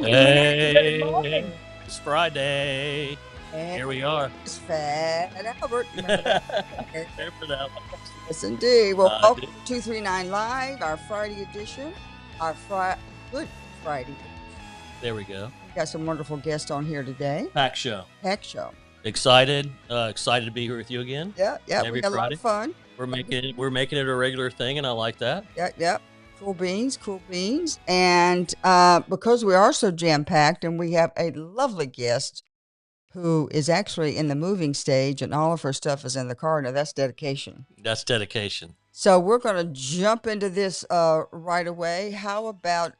Good Hey, morning. it's Friday. And Here we are. it's Fat Albert. Remember that? Remember that one? Yes, indeed. Well, I welcome do. to 239 Live, our Friday edition, our Good Friday edition. There we go. We got some wonderful guests on here today. Pack show. Heck show. Excited to be here with you again. Yeah, we Every got a lot Friday. of fun. We're making it a regular thing, and I like that. Yep. Cool beans, cool beans. And because we are so jam packed, and we have a lovely guest who is actually in the moving stage, and all of her stuff is in the car. Now, that's dedication. That's dedication. So we're going to jump into this right away. How about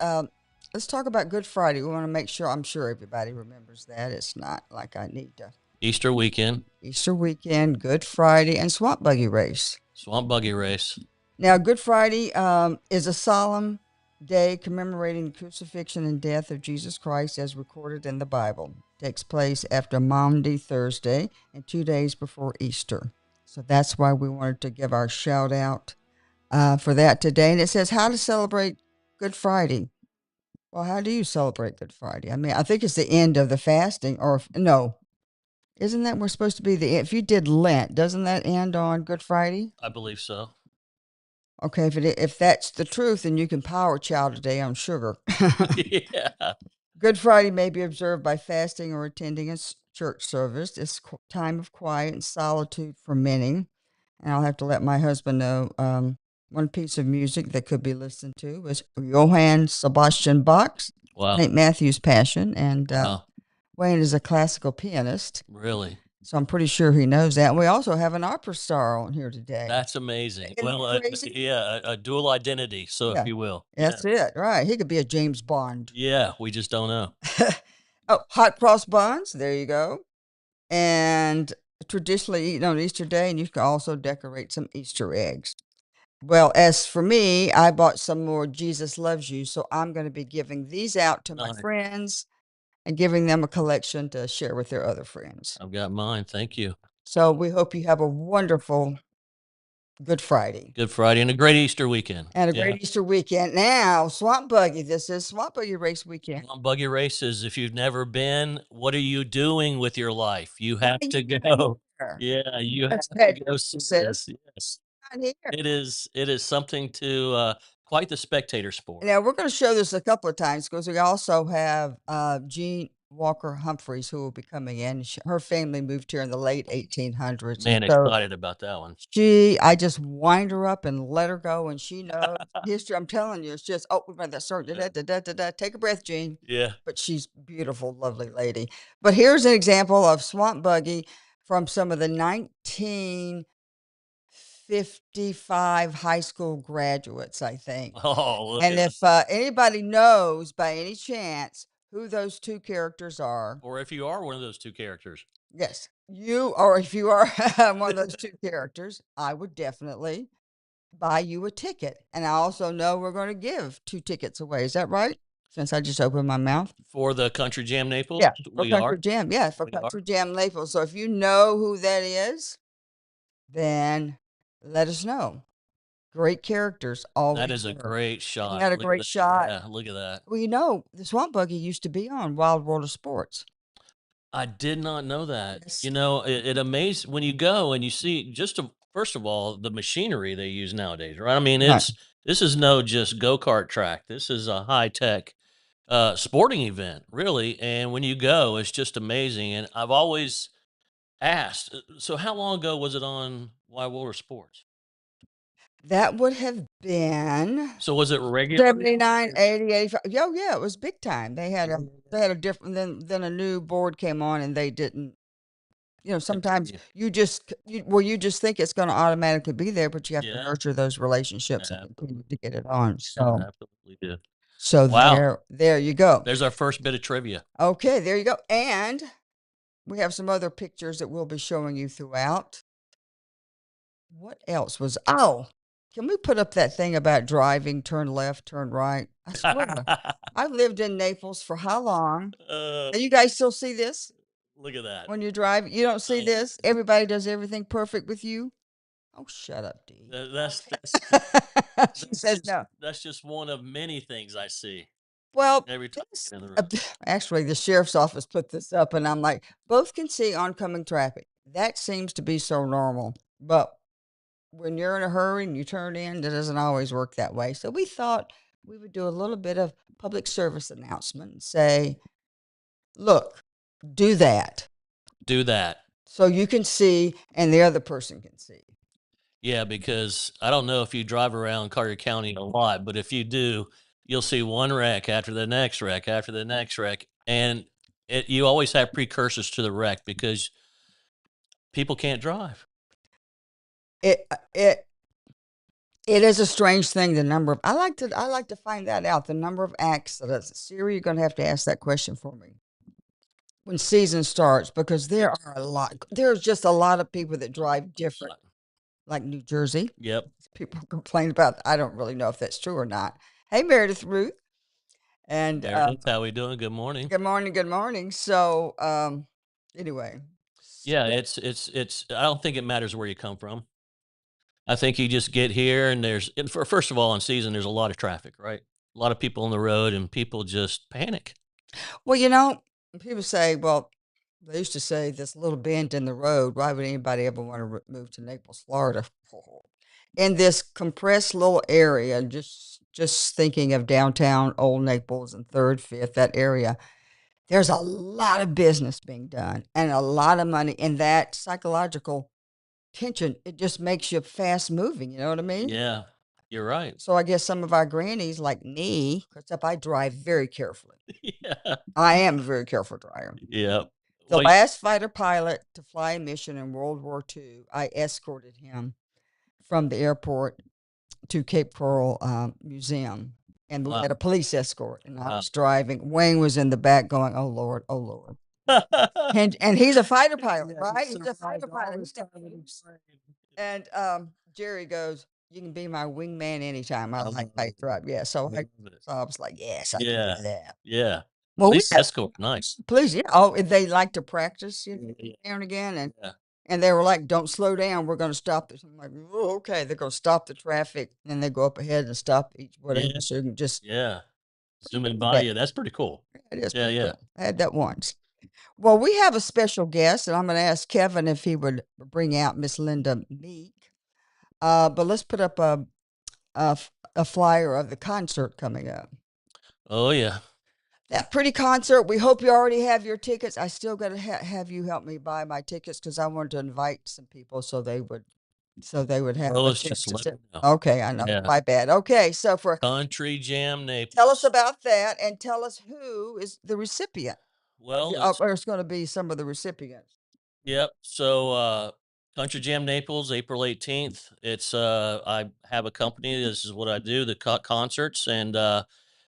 let's talk about Good Friday. We want to make sure, I'm sure everybody remembers that. It's not like I need to. Easter weekend, Easter weekend, Good Friday, and Swamp Buggy Race. swamp buggy race. Now, Good Friday is a solemn day commemorating the crucifixion and death of Jesus Christ as recorded in the Bible. It takes place after Maundy Thursday and 2 days before Easter. So that's why we wanted to give our shout out for that today. And it says how to celebrate Good Friday. Well, how do you celebrate Good Friday? I mean, I think it's the end of the fasting, or no. Isn't that we're supposed to be if you did Lent, doesn't that end on Good Friday? I believe so. Okay, if that's the truth, then you can power chow today on sugar. Yeah. Good Friday may be observed by fasting or attending a church service. It's time of quiet and solitude for many. And I'll have to let my husband know one piece of music that could be listened to was Johann Sebastian Bach's Wow. St. Matthew's Passion. And Wow. Wayne is a classical pianist. Really? So I'm pretty sure he knows that. And we also have an opera star on here today. That's amazing. Isn't Well, that crazy? yeah, a dual identity, so Yeah. if you will. That's it, right. He could be a James Bond. Yeah, we just don't know. Oh, hot cross buns. There you go. And traditionally eaten on Easter Day, and you can also decorate some Easter eggs. Well, as for me, I bought some more Jesus Loves You, so I'm going to be giving these out to my Nice. friends and giving them a collection to share with their other friends. I've got mine. Thank you. So we hope you have a wonderful Good Friday. Good Friday and a great Easter weekend. And a great Easter weekend. Now, Swamp Buggy. This is Swamp Buggy Race Weekend. Swamp buggy races. If you've never been, what are you doing with your life? You have to go. Yeah, you have to go see this. Yes. It is something to quite the spectator sport. Now, we're going to show this a couple of times because we also have Jean Walker Humphreys who will be coming in. Her family moved here in the late 1800s. Man, so excited about that one. I just wind her up and let her go, and she knows history. I'm telling you, it's just, we've got that song. Take a breath, Jean. Yeah. But she's beautiful, lovely lady. But here's an example of Swamp Buggy from some of the 1955 high school graduates, I think. Oh, look And at if anybody knows by any chance who those two characters are, or if you are one of those two characters. yes, you, or if you are one of those two characters, I would definitely buy you a ticket. And I also know we're going to give 2 tickets away. Is that right? Since I just opened my mouth. For the Country Jam Naples? Yeah, for we Country are. Jam. Yeah, for Country Jam Naples. So if you know who that is, then let us know. Great characters. Always. That is a great shot. Had a great shot. Yeah, look at that. Well, you know, the Swamp Buggy used to be on Wild World of Sports. I did not know that. Yes. You know, it amazes when you go and you see first of all, the machinery they use nowadays, right? I mean, Right. this is no just go-kart track. This is a high-tech sporting event, really. And when you go, it's just amazing. And I've always asked, so how long ago was it on Wild World of Sports? That would have been So was it regular? 79, 80, 85. Yeah, it was big time. They had a different then a new board came on and they didn't. You know, sometimes you just think it's going to automatically be there, but you have to nurture those relationships and continue to get it on. So absolutely do. So wow. there you go. There's our first bit of trivia. Okay, there you go. And we have some other pictures that we'll be showing you throughout. What else was? Can we put up that thing about driving, turn left, turn right? I swear. I've lived in Naples for how long? And you guys still see this? Look at that. When you drive, you don't see this? Everybody does everything perfect with you? Oh, shut up, Dee. That's She says no. That's just one of many things I see. Well, every time this, you get in the road. actually, the sheriff's office put this up, and I'm like, both can see oncoming traffic. That seems to be so normal. But when you're in a hurry and you turn in, that doesn't always work that way. So we thought we would do a little bit of public service announcement and say, look, do that Do that. so you can see and the other person can see. Yeah, because I don't know if you drive around Carter County a lot, but if you do, you'll see one wreck after the next wreck after the next wreck, and you always have precursors to the wreck because people can't drive. It it it is a strange thing. The number of I like to find that out. The number of accidents. Siri, you're going to have to ask that question for me when season starts because there are a lot. There's just a lot of people that drive different, like New Jersey. Yep. People complain about. I don't really know if that's true or not. Hey, Meredith Ruth, and Meredith, how we doing? Good morning. good morning. Good morning. So, anyway, Yeah, it's. I don't think it matters where you come from. I think you just get here, and first of all, in season, there's a lot of traffic, right? A lot of people on the road, and people just panic. well, people say, well, they used to say this little bend in the road. Why would anybody ever want to move to Naples, Florida? In this compressed little area, just thinking of downtown Old Naples and Third, Fifth, that area, there's a lot of business being done and a lot of money. And that psychological tension, it just makes you fast moving. You know what I mean? Yeah, you're right. So I guess some of our grannies, like me, except I drive very carefully. Yeah, I am a very careful driver. yeah. The Well, last fighter pilot to fly a mission in World War II, I escorted him from the airport to Cape Coral Museum, and we wow. had a police escort. And I Wow. was driving. Wayne was in the back, going, "Oh Lord, oh Lord." And he's a fighter pilot, Yeah, right? he He's a fighter survived all pilot. this time in his brain. And Jerry goes, "You can be my wingman anytime. I I like love fight it. drive." Yeah, I love it. so I was like, "Yes, I can Yeah, do that." yeah. Well, we Police have escort, nice. police. Yeah. Oh, they like to practice, Yeah, now and again, yeah, and they were like, "Don't slow down. We're going to stop this." I'm like, "Oh, okay." They're going to stop the traffic, and they go up ahead and stop each whatever. yeah, So you can just yeah. Zooming by that. you, that's pretty cool. It is Yeah, pretty yeah. cool. I had that once. Well, we have a special guest, and I'm going to ask Kevin if he would bring out Miss Linda Meek. But let's put up a flyer of the concert coming up. Oh, yeah. That pretty concert. We hope you already have your tickets. I still got to have you help me buy my tickets because I wanted to invite some people so they would have Well, a let's chance just to let sit. me know. Okay, I know. Yeah. My bad. Okay, so for Country Jam tell us Naples. about that and tell us who is the recipient. Well, it's Or it's going to be some of the recipients. Yep. So, Country Jam Naples, April 18th. I have a company. This is what I do, the concerts. And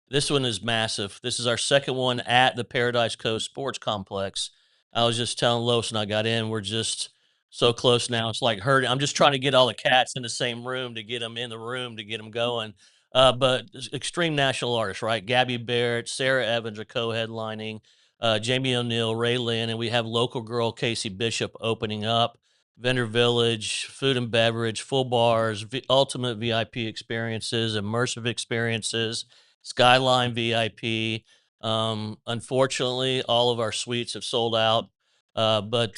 this one is massive. This is our second one at the Paradise Coast Sports Complex. I was just telling Los and I got in, we're just so close now. It's like hurting. I'm just trying to get all the cats in the same room to get them in the room to get them going. But extreme national artists, right? Gabby Barrett, Sarah Evans are co-headlining, Jamie O'Neill, Ray Lynn, and we have local girl Casey Bishop opening up. Vendor Village, food and beverage, full bars, ultimate VIP experiences, immersive experiences, Skyline VIP. Unfortunately, all of our suites have sold out, but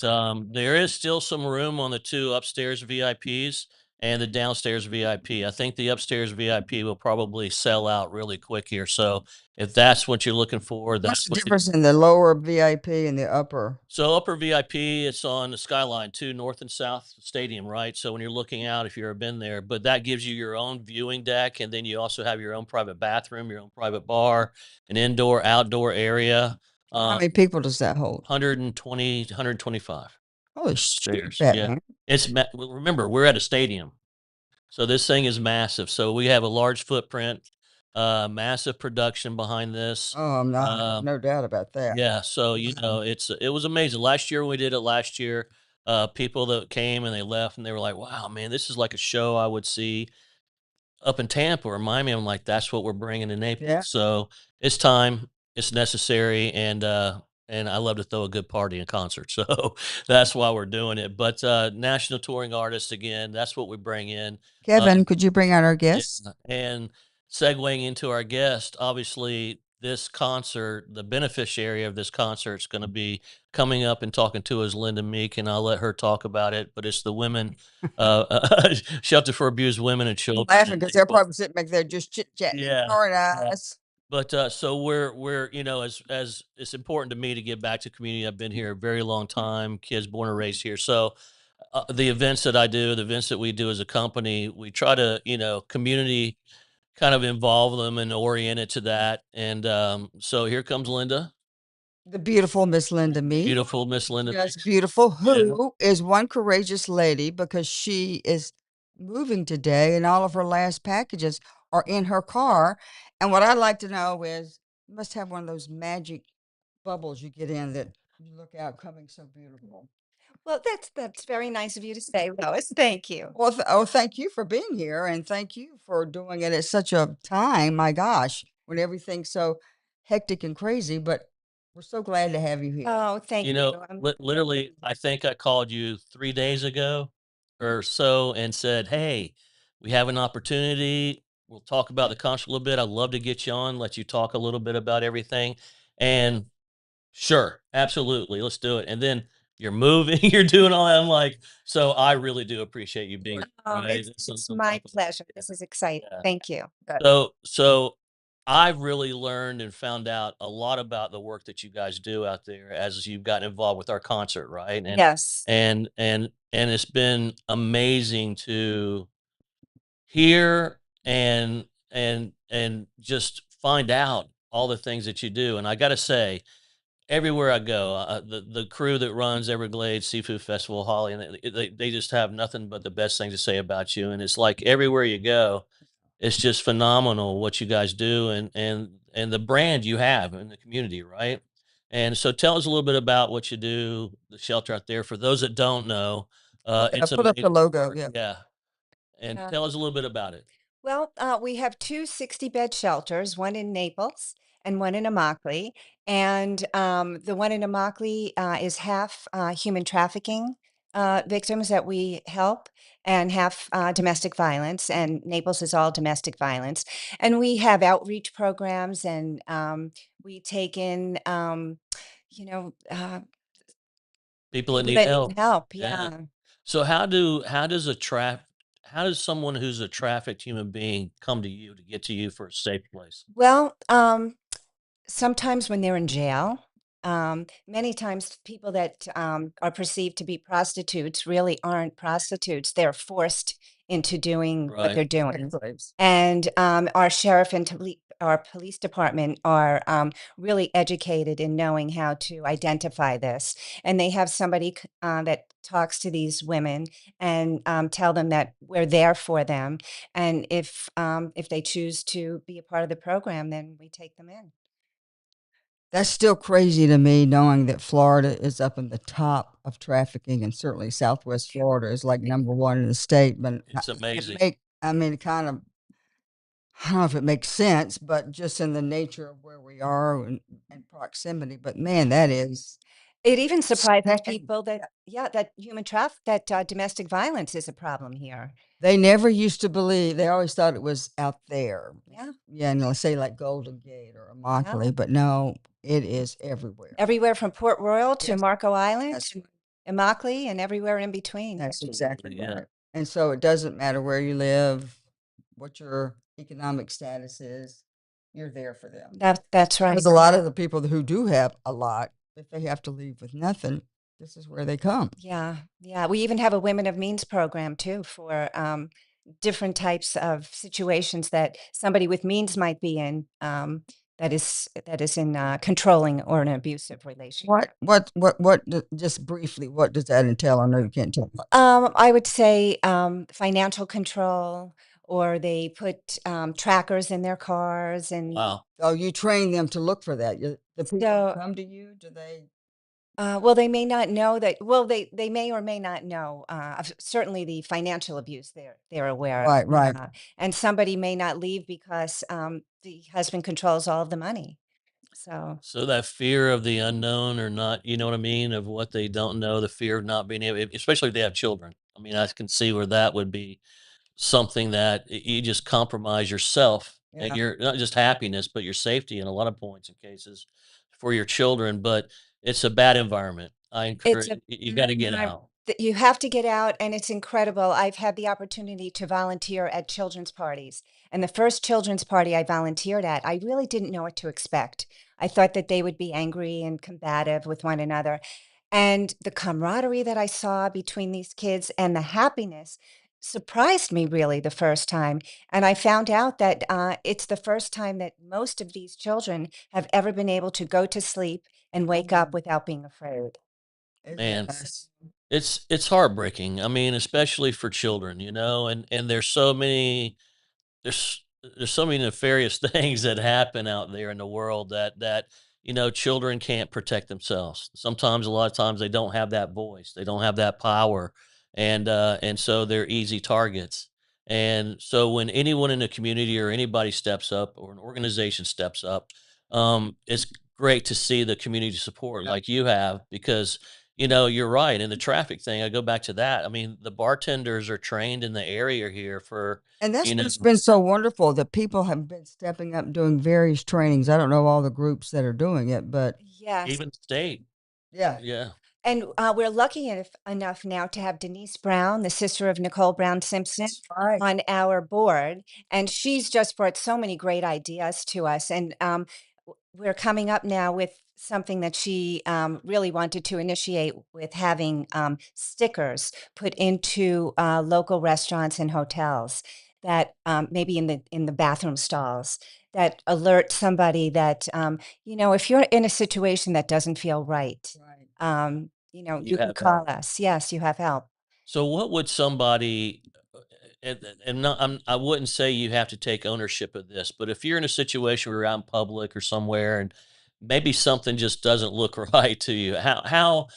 there is still some room on the two upstairs VIPs and the downstairs VIP. I think the upstairs VIP will probably sell out really quick here. So if that's what you're looking for, What's that's the what you. difference in the lower VIP and the upper? So upper VIP, it's on the Skyline too, North and South Stadium, right? So when you're looking out, if you've ever been there, but that gives you your own viewing deck, and then you also have your own private bathroom, your own private bar, an indoor, outdoor area. How Uh, many people does that hold? 120, 125 Holy shit, stairs. Yeah, Batman. well, remember we're at a stadium, so this thing is massive. So we have a large footprint, massive production behind this. Oh, I'm not. Um, No doubt about that. Yeah, so, it was amazing. Last year when we did it last year, people that came and they left and they were like, "Wow, man, this is like a show I would see up in Tampa or Miami." I'm like, "That's what we're bringing to Naples." Yeah. So, it's time, it's necessary, and I love to throw a good party and concert, so that's why we're doing it. But, national touring artists, again, that's what we bring in. Uh, Kevin, could you bring out our yeah, guests? and segueing into our guest, obviously this concert, the beneficiary of this concert is going to be coming up and talking to us, Linda Meek, and I'll let her talk about it. But it's the women, Shelter for Abused Women and I'm Children. laughing And because they're probably sitting back there just chit chatting, yeah, ignoring yeah. us. But so we're as it's important to me to give back to community. I've been here a very long time. Kids born and raised here, so the events that I do, the events that we do as a company, we try to community kind of involve them and orient it to that. And so here comes Linda, The beautiful Miss Linda Meek. beautiful Miss Linda. Yes, beautiful. Yeah. Who is one courageous lady because she is moving today and all of her last packages are in her car. And what I'd like to know is you must have one of those magic bubbles you get in that you look out coming so beautiful. Well, that's very nice of you to say, Lois. Thank you. Well, thank you for being here and thank you for doing it at such a time. My gosh, when everything's so hectic and crazy, but we're so glad to have you here. Oh, thank You you. know, literally, I think I called you 3 days ago or so and said, "Hey, we have an opportunity. We'll talk about the concert a little bit. I'd love to get you on, let you talk a little bit about everything." And sure, absolutely, let's do it. And then you're moving, you're doing all that. I'm like, so I really do appreciate you being here, right? It's my pleasure. This is exciting. Yeah. Thank you. So I've really learned and found out a lot about the work that you guys do out there as you've gotten involved with our concert, right? And Yes. and it's been amazing to hear and just find out all the things that you do. And I got to say, everywhere I go, the crew that runs Everglades Seafood Festival, Holly, and they just have nothing but the best things to say about you. And it's like everywhere you go, it's just phenomenal what you guys do and the brand you have in the community, right? And so tell us a little bit about what you do, the shelter out there. For those that don't know, Okay, I it's put up the amazing. logo. Yeah. Yeah, and Yeah. tell us a little bit about it. Well, we have two 60-bed shelters, one in Naples and one in Immokalee. And the one in Immokalee is half human trafficking victims that we help and half domestic violence. And Naples is all domestic violence. And we have outreach programs and we take in, you know, People that people need that need help. help. Yeah. Yeah. So how does someone who's a trafficked human being come to you to get to you for a safe place? Well, sometimes when they're in jail, many times people that are perceived to be prostitutes really aren't prostitutes. They're forced into doing what Right. they're doing. Slaves. And our sheriff and our police department are really educated in knowing how to identify this. And they have somebody that talks to these women and tell them that we're there for them. And if they choose to be a part of the program, then we take them in. That's still crazy to me, knowing that Florida is up in the top of trafficking, and certainly Southwest Florida is like number one in the state. But It's amazing. I mean, it kind of, I don't know if it makes sense, but just in the nature of where we are and proximity. But man, that is It even surprises second. people that, yeah, that domestic violence is a problem here. They never used to believe. They always thought it was out there. Yeah. Yeah, and let's say like Golden Gate or Yeah. Immokalee, but no, it is everywhere. Everywhere from Port Royal to Yes, Marco Island, that's to Immokalee, and everywhere in between. That's exactly Yeah. right. And so it doesn't matter where you live, what your economic status is, you're there for them. That's right. Because a lot of the people who do have a lot, if they have to leave with nothing, this is where they come. Yeah, yeah. We even have a Women of Means program too for different types of situations that somebody with means might be in. That is in controlling or an abusive relationship. Just briefly, what does that entail? I know you can't tell much. I would say financial control, or they put trackers in their cars, and Wow. Oh, you train them to look for that. The people who so come to you, do they? well, they may not know that. Well, they may or may not know. Certainly, the financial abuse they're aware of, Right, right. and somebody may not leave because the husband controls all of the money. So So that fear of the unknown or not, you know what I mean, of what they don't know, the fear of not being able, especially if they have children. I mean, I can see where that would be something that you just compromise yourself and Yeah. your not just happiness, but your safety in a lot of points and cases for your children. But it's a bad environment. I It's encourage a you got to get environment out. that you have to get out, and it's incredible. I've had the opportunity to volunteer at children's parties, and the first children's party I volunteered at, I really didn't know what to expect. I thought that they would be angry and combative with one another, and the camaraderie that I saw between these kids and the happiness surprised me really the first time. And I found out that it's the first time that most of these children have ever been able to go to sleep and wake up without being afraid. Man, Yes. it's heartbreaking. I mean, especially for children, and there's so many nefarious things that happen out there in the world that children can't protect themselves. Sometimes, a lot of times, they don't have that voice, they don't have that power, and so they're easy targets. And so, when anyone in the community or anybody steps up or an organization steps up, it's great to see the community support Yeah. like you have because you're right. In the traffic thing, I go back to that. I mean, the bartenders are trained in the area here for And that's you know what's been so wonderful that people have been stepping up doing various trainings. I don't know all the groups that are doing it, but Yes. even state. yeah. Yeah. And we're lucky enough now to have Denise Brown, the sister of Nicole Brown Simpson, That's right. on our board. And she's just brought so many great ideas to us. And we're coming up now with something that she really wanted to initiate with having stickers put into local restaurants and hotels that maybe in the bathroom stalls that alert somebody that if you're in a situation that doesn't feel right, Right. You you can have call help. us. Yes, you have help. So what would somebody and not, I wouldn't say you have to take ownership of this, but if you're in a situation where you're out in public or somewhere and maybe something just doesn't look right to you, how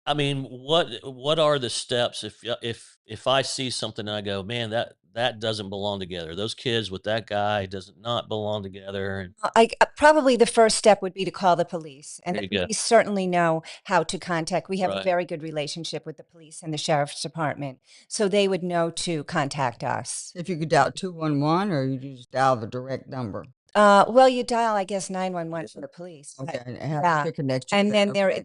I mean, what are the steps if I see something and I go, man, that doesn't belong together. Those kids with that guy does not belong together. And Probably the first step would be to call the police, and there the you go. police certainly know how to contact. We have a Right. very good relationship with the police and the sheriff's department, so they would know to contact us. If you could dial 211 or you just dial the direct number. Well, you dial, I guess, 911 for the police, but Okay. And it has yeah, to connect you and there. then there Okay.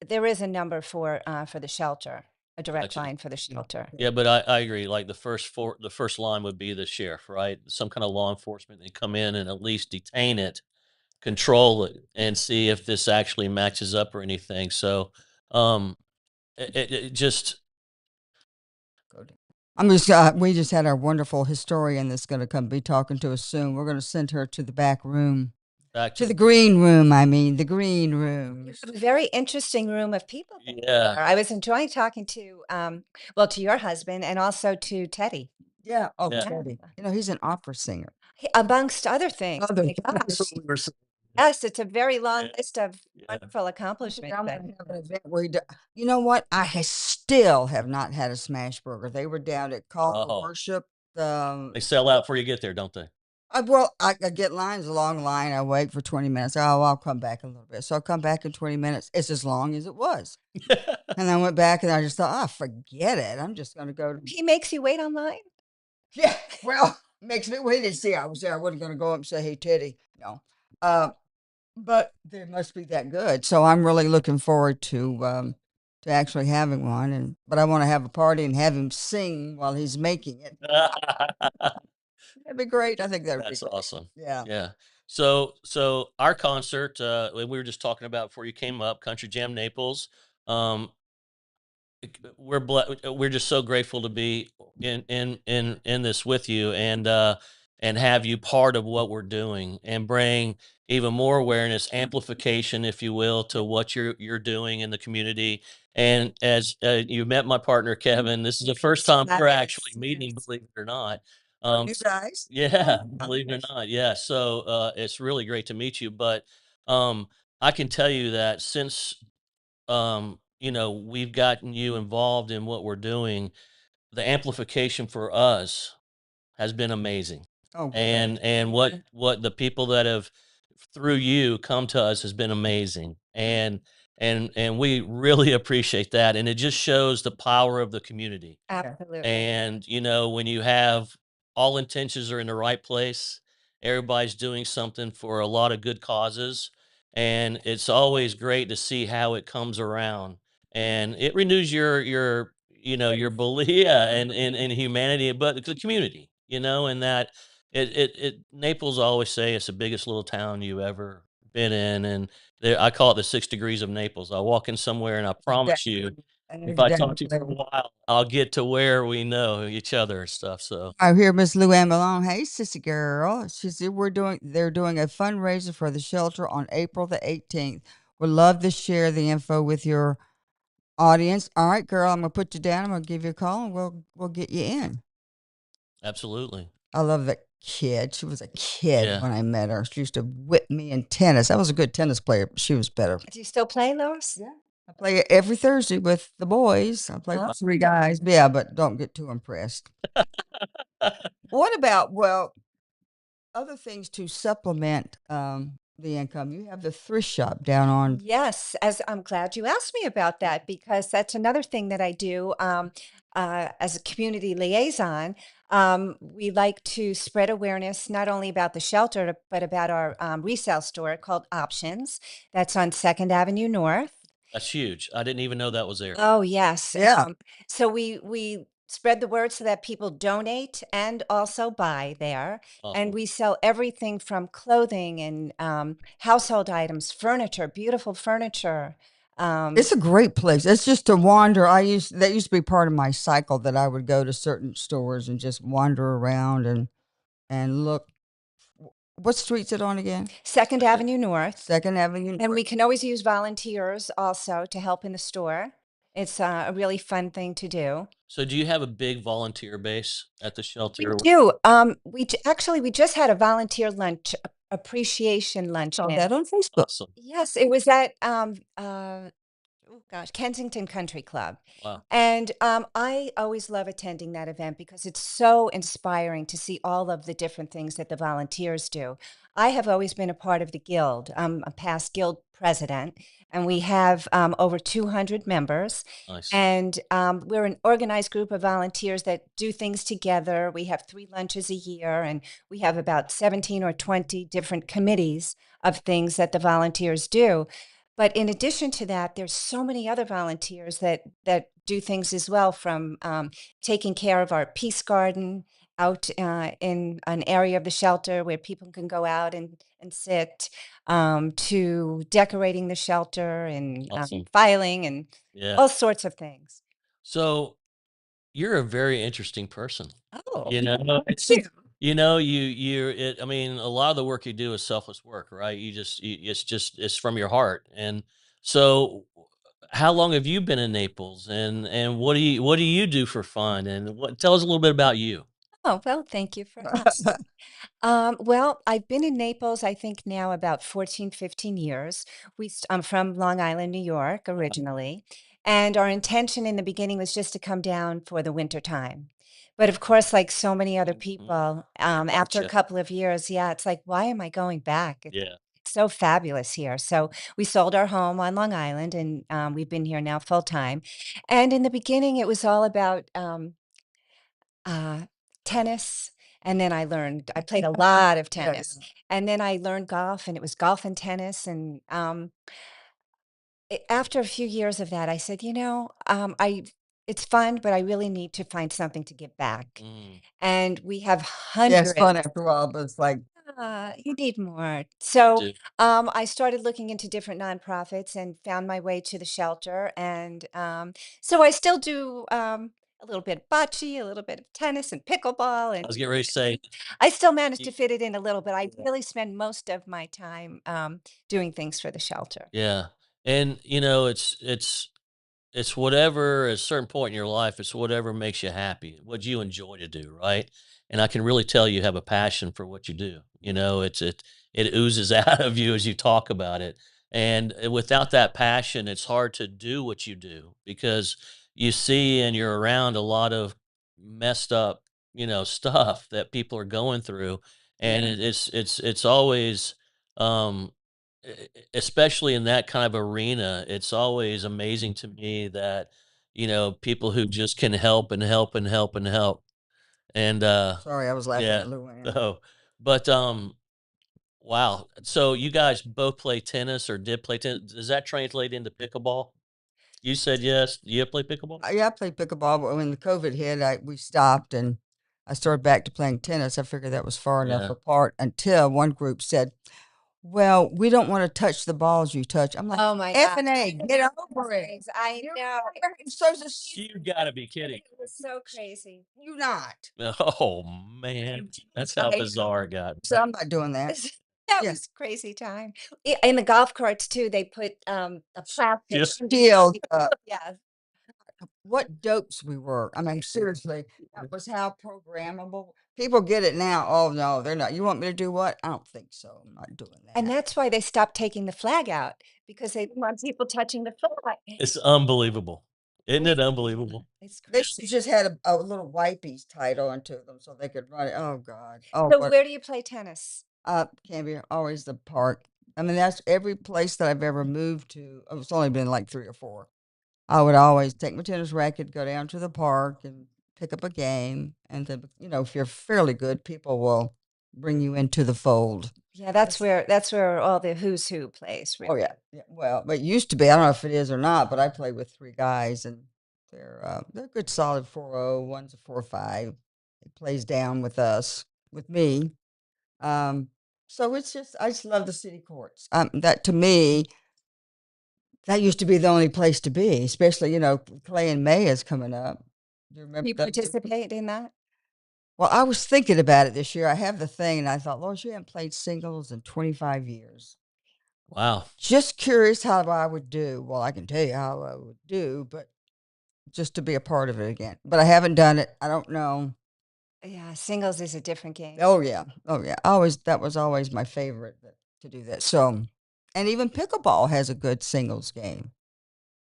there is a number for the shelter, a direct Gotcha. line for the shelter. Yeah, but I agree. Like the first line would be the sheriff, right? Some kind of law enforcement. They come in and at least detain it, control it, and see if this actually matches up or anything. So, um, it just Go down. We just had our wonderful historian that's going to come be talking to us soon. We're going to send her to the back room, back to to the green room. I mean, the green room. A very interesting room of people back yeah. there. I was enjoying talking to, well, to your husband and also to Teddy. Yeah. Oh, Yeah. Teddy. He's an opera singer. Amongst other things. Other My gosh. That's what we were saying. Yes, it's a very long Yeah. list of Yeah. wonderful accomplishments I'm that going to he have an has. event where you know what? Still have not had a smash burger. They were down at Call to Oh, Worship. they sell out before you get there, don't they? I get lines, a long line. I wait for 20 minutes. Oh, I'll come back a little bit. So I'll come back in 20 minutes. It's as long as it was. And I went back and I just thought, forget it. I'm just going to go to, He makes you wait online? yeah, well, makes me, we didn't see I was there. I wasn't going to go up and say, hey, Teddy. No. But they must be that good. So I'm really looking forward to actually having one. But I want to have a party and have him sing while he's making it. That'd be great. I think that would be That's great. awesome. Yeah. Yeah. So our concert, we were just talking about before you came up, Country Jam Naples. Um, we're just so grateful to be in this with you and have you part of what we're doing and bring even more awareness, amplification, if you will, to what you're doing in the community. And as you met my partner Kevin, this is the first time we're actually Yes, meeting, yes. believe it or not. You guys. Yeah, Oh, believe it or yes. not, yeah. So it's really great to meet you. But um, I can tell you that since we've gotten you involved in what we're doing, the amplification for us has been amazing. Oh, good. And what the people that have through you come to us has been amazing. And we really appreciate that. And it just shows the power of the community. Absolutely. And when you have all intentions are in the right place Everybody's doing something for a lot of good causes, and it's always great to see how it comes around, and it renews your your belief, yeah, and humanity, but the community, and that it Naples always say it's the biggest little town you ever been in, and I call it the 6 degrees of Naples. I walk in somewhere, and I promise you, if I talk to you for a while, I'll get to where we know each other and stuff. So I hear Miss Lou Ann Malone. Hey, sissy girl. She said they're doing a fundraiser for the shelter on April the 18th. Would love to share the info with your audience. All right, girl, I'm gonna put you down. I'm gonna give you a call and we'll get you in. absolutely, I love that kid. She was a kid yeah. when I met her. She used to whip me in tennis. I was a good tennis player, but she was better. Do you still play, Lois? Yeah. I play it every Thursday with the boys. I play Oh. with 3 guys. Yeah, but don't get too impressed. What about, well, other things to supplement the income? You have the thrift shop down on. Yes, as I'm glad you asked me about that because that's another thing that I do as a community liaison. We like to spread awareness not only about the shelter, but about our resale store called Options. That's on Second Avenue North. That's huge. I didn't even know that was there. Oh, yes. Yeah. So we spread the word so that people donate and also buy there. And Awesome. we sell everything from clothing and household items, furniture, beautiful furniture. It's a great place. It's just to wander. That used to be part of my cycle that I would go to certain stores and just wander around and look. What street's it on again? Second Avenue North. Second Avenue. And we can always use volunteers also to help in the store. It's a really fun thing to do. So do you have a big volunteer base at the We shelter? do. Actually we just had a volunteer lunch appreciation Saw luncheon. that on Facebook. Awesome. Yes, it was at oh gosh, Kensington Country Club. Wow. And I always love attending that event because it's so inspiring to see all of the different things that the volunteers do. I have always been a part of the guild. I'm a past guild president, and we have over 200 members. Nice. And we're an organized group of volunteers that do things together. We have 3 lunches a year, and we have about 17 or 20 different committees of things that the volunteers do. But in addition to that, there's so many other volunteers that do things as well, from taking care of our peace garden out in an area of the shelter where people can go out and sit, to decorating the shelter and Awesome. filing and Yeah. all sorts of things. So you're a very interesting person. Oh, You know, it's thank you. I mean, a lot of the work you do is selfless work, right? It's from your heart. And so how long have you been in Naples, and what do you do for fun, and tell us a little bit about you? Oh, well, thank you for asking. Well, I've been in Naples, I think now about 14, 15 years. I'm from Long Island, New York originally. And our intention in the beginning was just to come down for the winter time. But of course, like so many other Mhm. people, after a Gotcha. couple of years, yeah, it's like, why am I going back? It's Yeah. so fabulous here. So we sold our home on Long Island and we've been here now full time. And in the beginning, it was all about uh, tennis, and then I played a lot of Yeah, tennis, and then I learned golf, and it was golf and tennis, and, after a few years of that, I said, "You know, I it's fun, but I really need to find something to give back." Mm, And we have yeah, it's hundreds. fun after a while, but it's like, You need more. So, do I started looking into different nonprofits and found my way to the shelter, and, so I still do, a little bit of bocce, a little bit of tennis and pickleball, I and was getting ready to say, I still manage y to fit it in a little, but I really spend most of my time, doing things for the shelter. yeah, and, it's whatever at a certain point in your life, it's whatever makes you happy, what you enjoy to do, right? And I can really tell you have a passion for what you do. It oozes out of you as you talk about it. And without that passion, it's hard to do what you do because you see and you're around a lot of messed up, stuff that people are going through. And it's always um especially in that kind of arena, it's always amazing to me that, people who just can help and help and help and help. And sorry, I was laughing yeah. at Luann. So But wow. So you guys both play tennis or did play tennis? Does that translate into pickleball? You said yes. You play pickleball? Yeah, I played pickleball, but when the COVID hit, we stopped and I started back to playing tennis. I figured that was far enough Yeah. apart until one group said, "Well, we don't want to touch the balls you touch." I'm like, Oh my "F God. and A, get over it." I You know. so just You gotta be kidding. It was so crazy. you not. Oh man. That's how I bizarre it got. so I'm not doing that. That Yeah. was crazy time. In the golf carts too, they put a plastic Just Shield. yeah. What dopes we were. I mean, seriously, that was how programmable. People get it now. Oh no, they're not. You want me to do what? I don't think so. I'm not doing And that. that's why they stopped taking the flag out because they didn't want people touching the flag. it's unbelievable. Isn't it unbelievable? It's They crazy. should just had a little wipies tied onto them so they could run it. Oh God. Oh So what where do you play tennis? Can't be always the park. I mean, that's every place that I've ever moved to. It's only been like 3 or 4. I would always take my tennis racket, go down to the park, and pick up a game. And then, if you're fairly good, people will bring you into the fold. Yeah, that's where all the who's who plays, Oh really. yeah, yeah. Well, but it used to be. I don't know if it is or not, but I play with 3 guys, and they're good, solid 4-0. One's a 4-5. It plays down with us, with me. Um, so I just love the city courts. That to me, that used to be the only place to be, especially, Clay and May is coming up. Do you remember You that? participate in that? Well, I was thinking about it this year. I have the thing, and I thought, Lord, you haven't played singles in 25 years. Wow. Just curious how I would do. Well, I can tell you how I would do, but just to be a part of it again. But I haven't done it. I don't know. Yeah, singles is a different game. Oh yeah, oh yeah. Always that was always my favorite to do that. So, and even pickleball has a good singles game.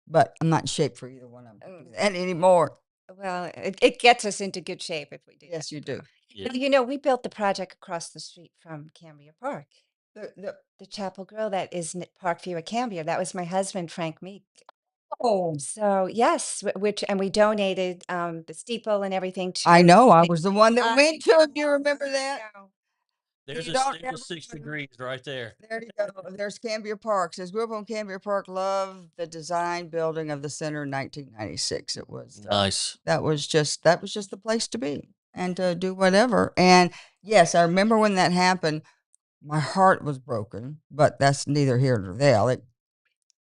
But I'm not in shape for either one of them Mm, and anymore. Well, it gets us into good shape if we do that. Yes, you do. Yeah. We built the project across the street from Cambria Park. The Chapel Grill that is in Parkview at Cambria. That was my husband, Frank Meek. Oh, So yes, and we donated the steeple and everything to. I know. I was the one that I went to it. Do you remember I that? know. There's You a don't there's a ever 6 degrees right there. There you go. There's Cambria Park. Says grew up on Cambria Park. Loved the design building of the center in 1996. It was Nice. that was just the place to be and to do whatever. And yes, I remember when that happened. My heart was broken, but that's neither here nor there. It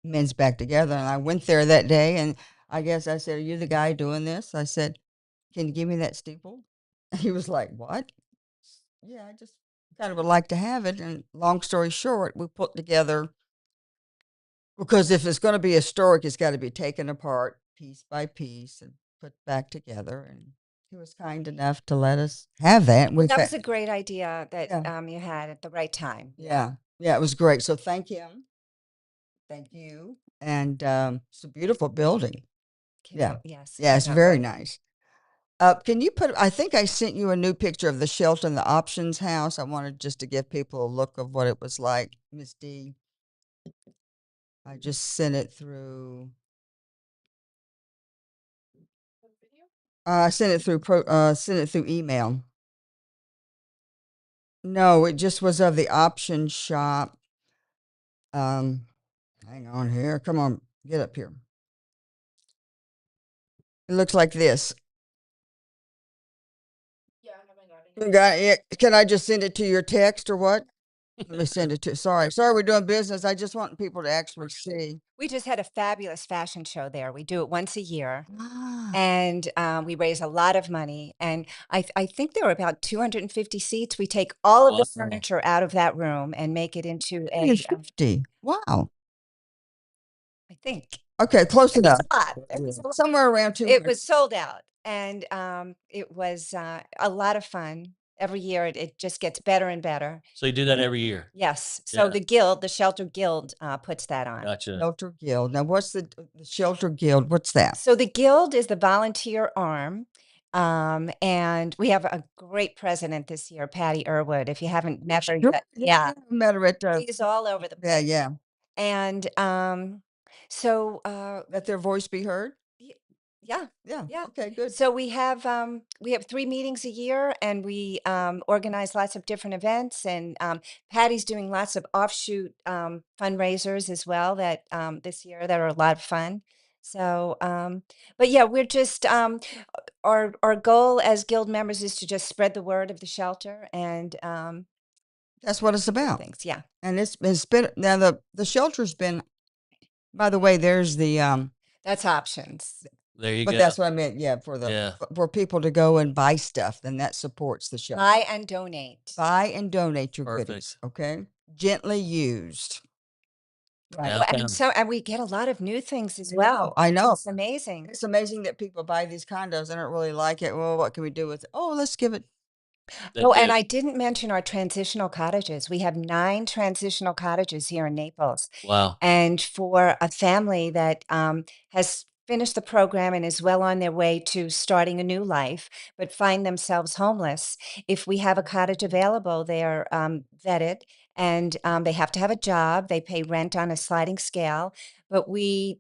mends back together. And I went there that day, and I guess I said, "Are you the guy doing this?" I said, "Can you give me that steeple?" He was like, "What?" Yeah, I just kind of would like to have it. And long story short, we put together because if it's going to be historic, it's got to be taken apart piece by piece and put back together. And he was kind enough to let us have that. That was a great idea that Yeah, you had at the right time. yeah, yeah. It was great. So thank him, thank you, and it's a beautiful building. Yeah, Yes, yeah, it's cannot very wait. nice. Can you put? I think I sent you a new picture of the Shelton, the Options House. I wanted just to give people a look of what it was like, Miss D. I just sent it through. I sent it through email. No, it just was of the option shop. Um, hang on here. Come on, get up here. It looks like this. You got it. Can I just send it to your text or what? Let me send it to. Sorry, we're doing business. I just want people to actually see. We just had a fabulous fashion show there. We do it once a year. Ah, And we raise a lot of money. And I think there were about 250 seats. We take all of the Wow. furniture out of that room and make it into a, 150. Wow. I think. Okay, close It was enough. a lot. It was a lot. Somewhere around It 200. was sold out. And it was a lot of fun. Every year it just gets better and better. So you do that every year. Yes. So Yeah. the Shelter Guild puts that on. Gotcha. Shelter Guild. Now, what's the Shelter Guild? What's that? So the Guild is the volunteer arm. And we have a great president this year, Patty Irwood. If you haven't met her Sure. yet, yeah, I met her at she's all over the yeah, place. yeah. And so Let their voice be heard. y- Yeah. Yeah. Yeah. Okay, good. So we have 3 meetings a year, and we organize lots of different events. And Patty's doing lots of offshoot fundraisers as well that this year that are a lot of fun. So, but yeah, we're just our goal as guild members is to just spread the word of the shelter and That's what it's do good about. things. Yeah, And it's been now the shelter's been. By the way, there's the that's options. There you but go. that's what I meant. Yeah, Yeah. for people to go and buy stuff, then that supports the shelter. Buy and donate. Buy and donate your Perfect. goodies. Okay, gently used. Right. Oh, and Downtown. so and we get a lot of new things as well. I know. It's amazing. It's amazing that people buy these condos. They don't really like it. Well, what can we do with it? Oh, let's give it. Oh, and Dude, I didn't mention our transitional cottages. We have 9 transitional cottages here in Naples. wow. And for a family that has finished the program and is well on their way to starting a new life, but find themselves homeless, if we have a cottage available, they are vetted and they have to have a job. They pay rent on a sliding scale, but we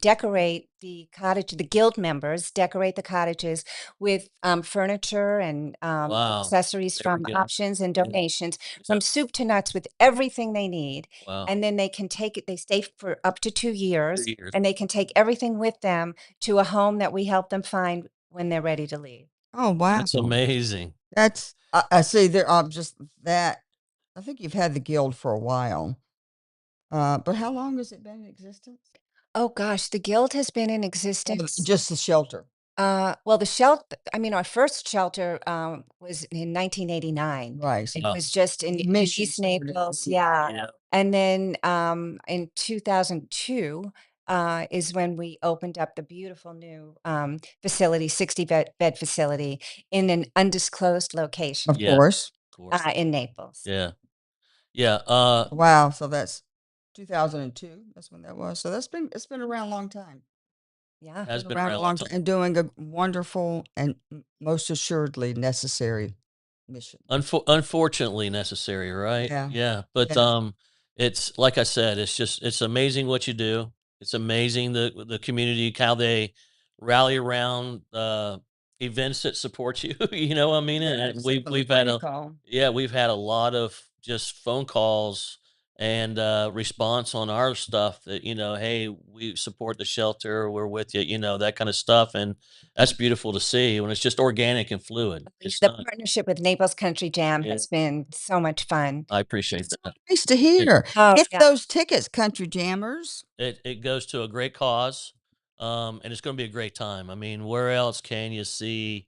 decorate the cottage, the guild members decorate the cottages with furniture and Wow. accessories There we from go. options and donations, Yeah. from soup to nuts, with everything they need. Wow. And then they can take it, they stay for up to 2 years, 2 years. and they can take everything with them to a home that we help them find when they're ready to leave. Oh, wow. That's amazing. That's I see there. Just that. I think you've had the guild for a while. But how long has it been in existence? Oh gosh, the guild has been in Well, existence. just the shelter. Well, the shelter, I mean, our first shelter was in 1989. Right. It Wow. was just in Mission East started. Naples, yeah. Yeah. And then in 2002 is when we opened up the beautiful new facility, 60 bed facility in an undisclosed location Of Yeah. course. Of course. in Naples. Yeah. Yeah. Wow. So that's 2002. That's when that was. So it's been around a long time. Yeah. Has Been been around around a a long long time time. and doing a wonderful and most assuredly necessary mission. Unfortunately necessary, right? Yeah. Yeah. But Yeah. it's like I said, it's amazing what you do. It's amazing the community, how they rally around events that support you. You know what I mean? And we've had a call. yeah, we've had a lot of just phone calls and response on our stuff that, hey, we support the shelter, we're with you, that kind of stuff. And that's beautiful to see when it's just organic and fluid. It's The not. partnership with Naples Country Jam Yeah, has been so much fun. I appreciate that. Nice to It hear. Oh, Get yeah. those tickets, country jammers. it goes to a great cause, and it's going to be a great time. I mean, where else can you see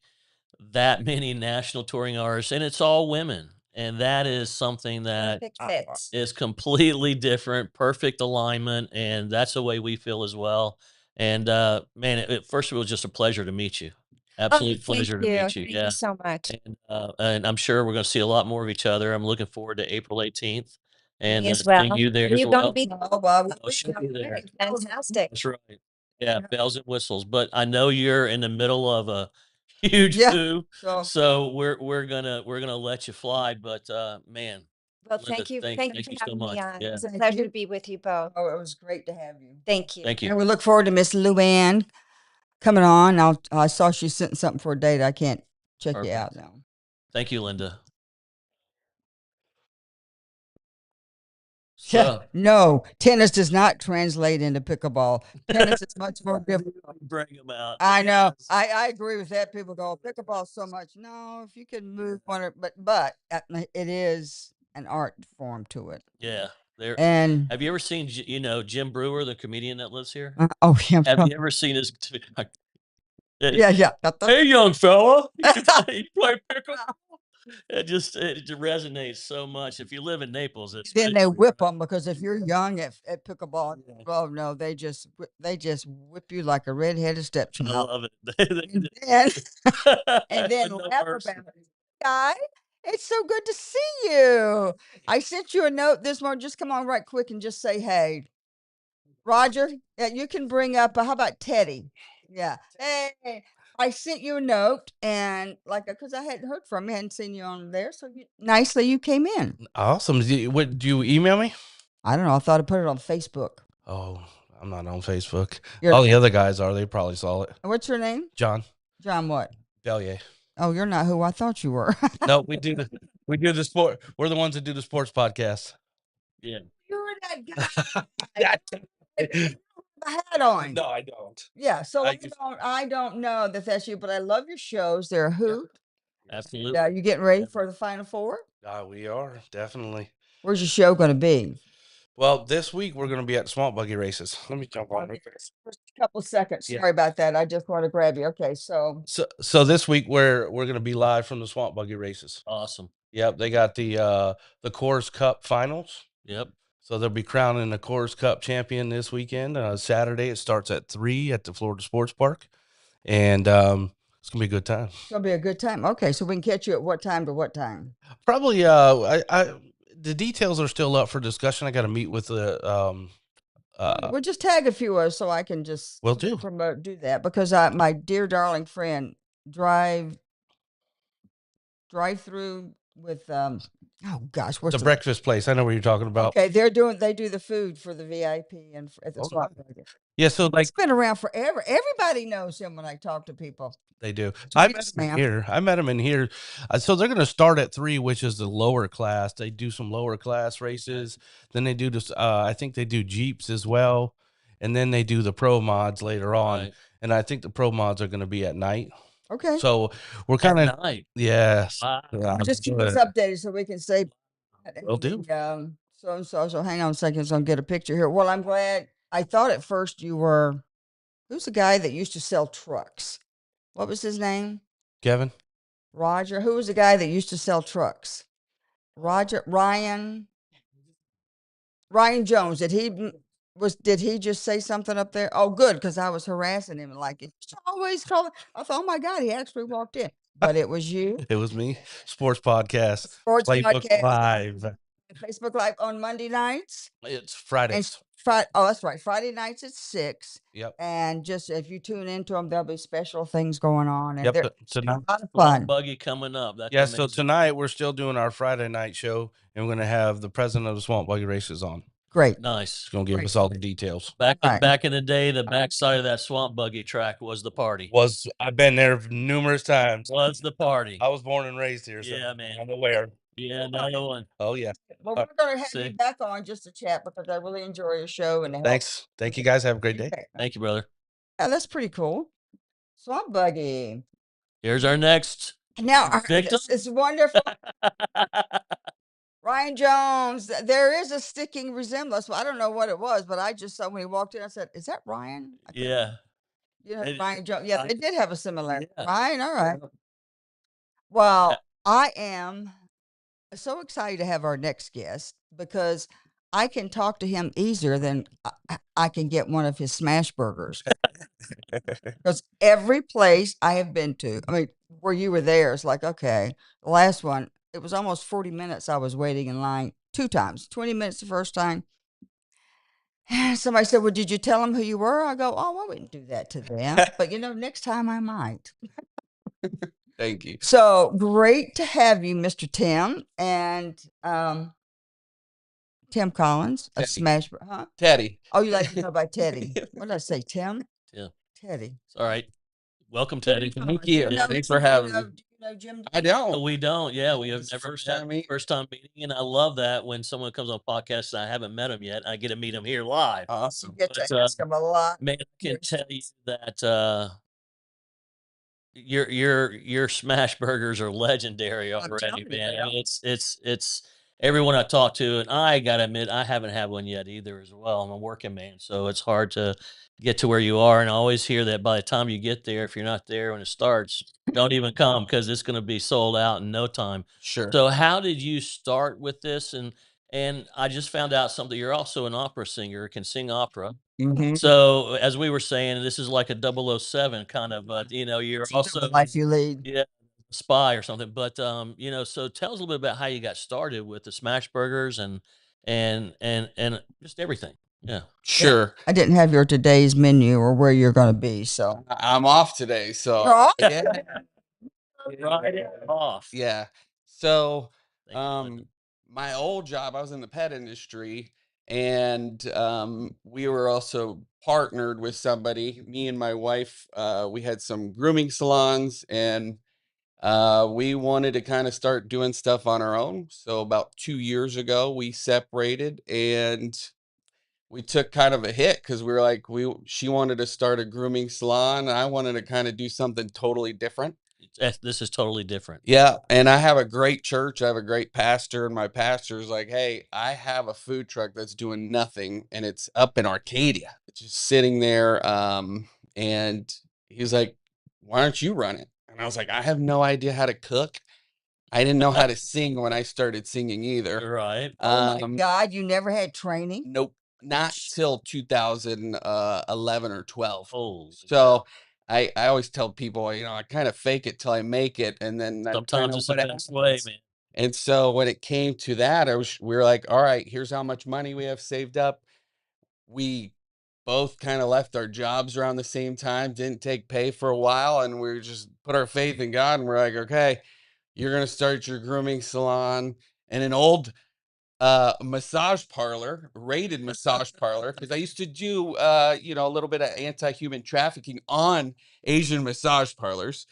that many national touring artists? And it's all women, and that is something that Perfect fits. is completely different, perfect alignment, and that's the way we feel as well. And man, first of all, it was just a pleasure to meet you. Oh, Absolute thank pleasure to you. meet you. Thank Yeah. you so much. And I'm sure we're going to see a lot more of each other. I'm looking forward to April 18th and Me as seeing well. you there Are as you going to well. be? Oh, well, Oh, she'll be there. Fantastic. That's right. Yeah, bells and whistles. But I know you're in the middle of a huge yeah. move, So so we're gonna let you fly. But man, Well, Linda, thank you. thank Thank you thank for you so having me much. on. It Yeah, was a pleasure to be with you both. oh, it was great to have you. Thank you. thank you. And we look forward to Miss Luann coming on. I saw she sent something for a date. I can't check you out Perfect. now. Thank you, Linda. Yeah, So no, tennis does not translate into pickleball. Tennis is much more difficult. bring them out. I know. Yes. I agree with that. People go pickleball so much. No, if you can move one, but it is an art form to it. Yeah. There. And Have you ever seen Jim Brewer, the comedian that lives here? oh yeah, Have you ever seen his? yeah, yeah. Hey, young fella, you play pickleball? It just resonates so much. If you live in Naples, Then they especially, whip right? them because if you're young at pickleball, Yeah. oh no, they just whip you like a redheaded I stepchild. love it. And then and then With no laugh mercy. about it. Guy, it's so good to see you. I sent you a note this morning. Just come on right quick and just say hey. Roger, yeah, you can bring up, how about Teddy? Yeah. Hey, I sent you a note and because I hadn't heard from you, hadn't seen you on there. So nicely you came in. Awesome. Do you email me? I don't know. I thought I put it on Facebook. Oh, I'm not on Facebook. You're- All the other guys are. They probably saw it. What's your name? John John what? Bellier. Oh, you're not who I thought you were. No, we do the sport. We're the ones that do the sports podcast. Yeah. You're that guy. Yeah. The hat on. No, I don't. Yeah, so I I don't know that that's you, but I love your shows. They're a hoot. Absolutely. You getting ready for the Final Four? We are definitely. Where's your show going to be? Well, this week we're going to be at Swamp Buggy races. Let me jump on real quick. Just a couple seconds. Yeah. Sorry about that. I just want to grab you. Okay, so So this week we're going to be live from the Swamp Buggy races. Awesome. Yep, they got the Coors Cup finals. Yep. So they'll be crowning the Coors Cup champion this weekend. Saturday it starts at 3 at the Florida Sports Park, and it's gonna be a good time. it's going to be a good time. Okay, so we can catch you at what time to what time? Probably. I the details are still up for discussion. I got to meet with the Well, just tag a few of us so I can just Will do. do that because my dear darling friend drive through with oh gosh, what's the breakfast place. I know what you're talking about. Okay, they do the food for the VIP and at the Okay. Swamp Burger. Yeah, so like It's been around forever. Everybody knows him when I talk to people. they do. So I yes, met him ma'am. here. I met him in here. So they're going to start at 3, which is the lower class. They do some lower class races. Then they do this. I think they do Jeeps as well, and then they do the pro mods later on. Right. And I think the pro mods are going to be at night. Okay, So we're kind of At night. yes. Wow. Yeah, just keep but- us updated so we can say. Will do. So and so. So hang on a second. So I'll get a picture here. Well, I'm glad. I thought at first you were. Who's the guy that used to sell trucks? What was his name? Kevin. Roger. Who was the guy that used to sell trucks? Ryan Jones. Did he just say something up there? Oh, good, because I was harassing him like it's always calling. I thought, oh my God, he actually walked in, but it was you. It was me. Sports podcast. Sports Playbook podcast. Live. Facebook Live on Monday nights. It's Fridays. Oh, that's right. Friday nights at 6. Yep. And just if you tune into them, there'll be special things going on. And Yep. they're Tonight. a lot of Swamp fun. Buggy coming up. That's Yeah, so amazing. tonight we're still doing our Friday night show, and we're going to have the president of the Swamp Buggy races on. Great. Nice. He's going to give Great. us all the details. Back All right. back in the day, the backside of that Swamp Buggy track was the party. I've been there numerous times. Was the party. I was born and raised here, so Yeah, man. I'm aware. Yeah, another one. Oh yeah. Well, we're going to have See. you back on just to chat because I really enjoy your show. And the help. Thanks. Thank you guys. Have a great day. Okay. Thank you, brother. Yeah, that's pretty cool. Swamp Buggy. Here's our next Now, victim. it's wonderful. Ryan Jones, there is a sticking resemblance. I don't know what it was, but I just saw when he walked in, I said, is that Ryan? I couldn't- Yeah. You know, It- Ryan Jones. Yeah, I- they did have a similarity. Yeah. Ryan, all right. Well, I am so excited to have our next guest because I can talk to him easier than I can get one of his smash burgers. Because every place I have been to, I mean, where you were there, it's like, okay, the last one, it was almost 40 minutes I was waiting in line 2 times, 20 minutes the first time. Somebody said, well, did you tell them who you were? I go, oh, I wouldn't do that to them. But, next time I might. Thank you. So great to have you, Mr. Tim, and Tim Collins, a Teddy. smash, huh? Teddy. Oh, you like to know about Teddy? What did I say, Tim? Yeah. Teddy. It's all right. Welcome, Teddy. Thank you. Yeah. Thanks for having me. Do you know Jim? I don't. We don't. Yeah, we have This is never first time meeting? first time meeting, and I love that when someone comes on podcast and I haven't met him yet, I get to meet him here live. Awesome. You get to But, ask him a lot. Man, I can tell you that your smash burgers are legendary I'm already, telling you man. they I mean, it's everyone I talk to, and I gotta admit I haven't had one yet either as well. I'm a working man, so it's hard to get to where you are. And I always hear that by the time you get there, if you're not there when it starts, don't even come because it's going to be sold out in no time. Sure. So how did you start with this? And I just found out something. You're also an opera singer, can sing opera. Mhm. So as we were saying, this is like a 007 kind of, you're It's also the life you lead. yeah, spy or something. But so tell us a little bit about how you got started with the smash burgers and just everything. Yeah. Sure. I didn't have your today's menu or where you're going to be, so. I'm off today, so Oh, yeah. Right off. Yeah. So Thank you, Linda. my old job, I was in the pet industry, And we were also partnered with somebody. Me and my wife, we had some grooming salons, and we wanted to kind of start doing stuff on our own. So about 2 years ago, we separated, and we took kind of a hit because we were like, she wanted to start a grooming salon, and I wanted to kind of do something totally different. This is totally different. Yeah, and I have a great church. I have a great pastor, and my pastor's like, "Hey, I have a food truck that's doing nothing, and it's up in Arcadia. It's just sitting there." And he's like, "Why don't you run it?" And I was like, "I have no idea how to cook. I didn't know how to sing when I started singing either." Right. Oh my God, you never had training? Nope, not till 2011 or 12. Holy cow. So I always tell people, I kind of fake it till I make it, and then that's kind Sometimes of it's the what best way, happens. man. And so when it came to that, we were like, all right, here's how much money we have saved up. We both kind of left our jobs around the same time, didn't take pay for a while, and we just put our faith in God, and we're like, okay, you're gonna start your grooming salon in an old massage parlor, rated massage parlor, because I used to do a little bit of anti-human trafficking on Asian massage parlors.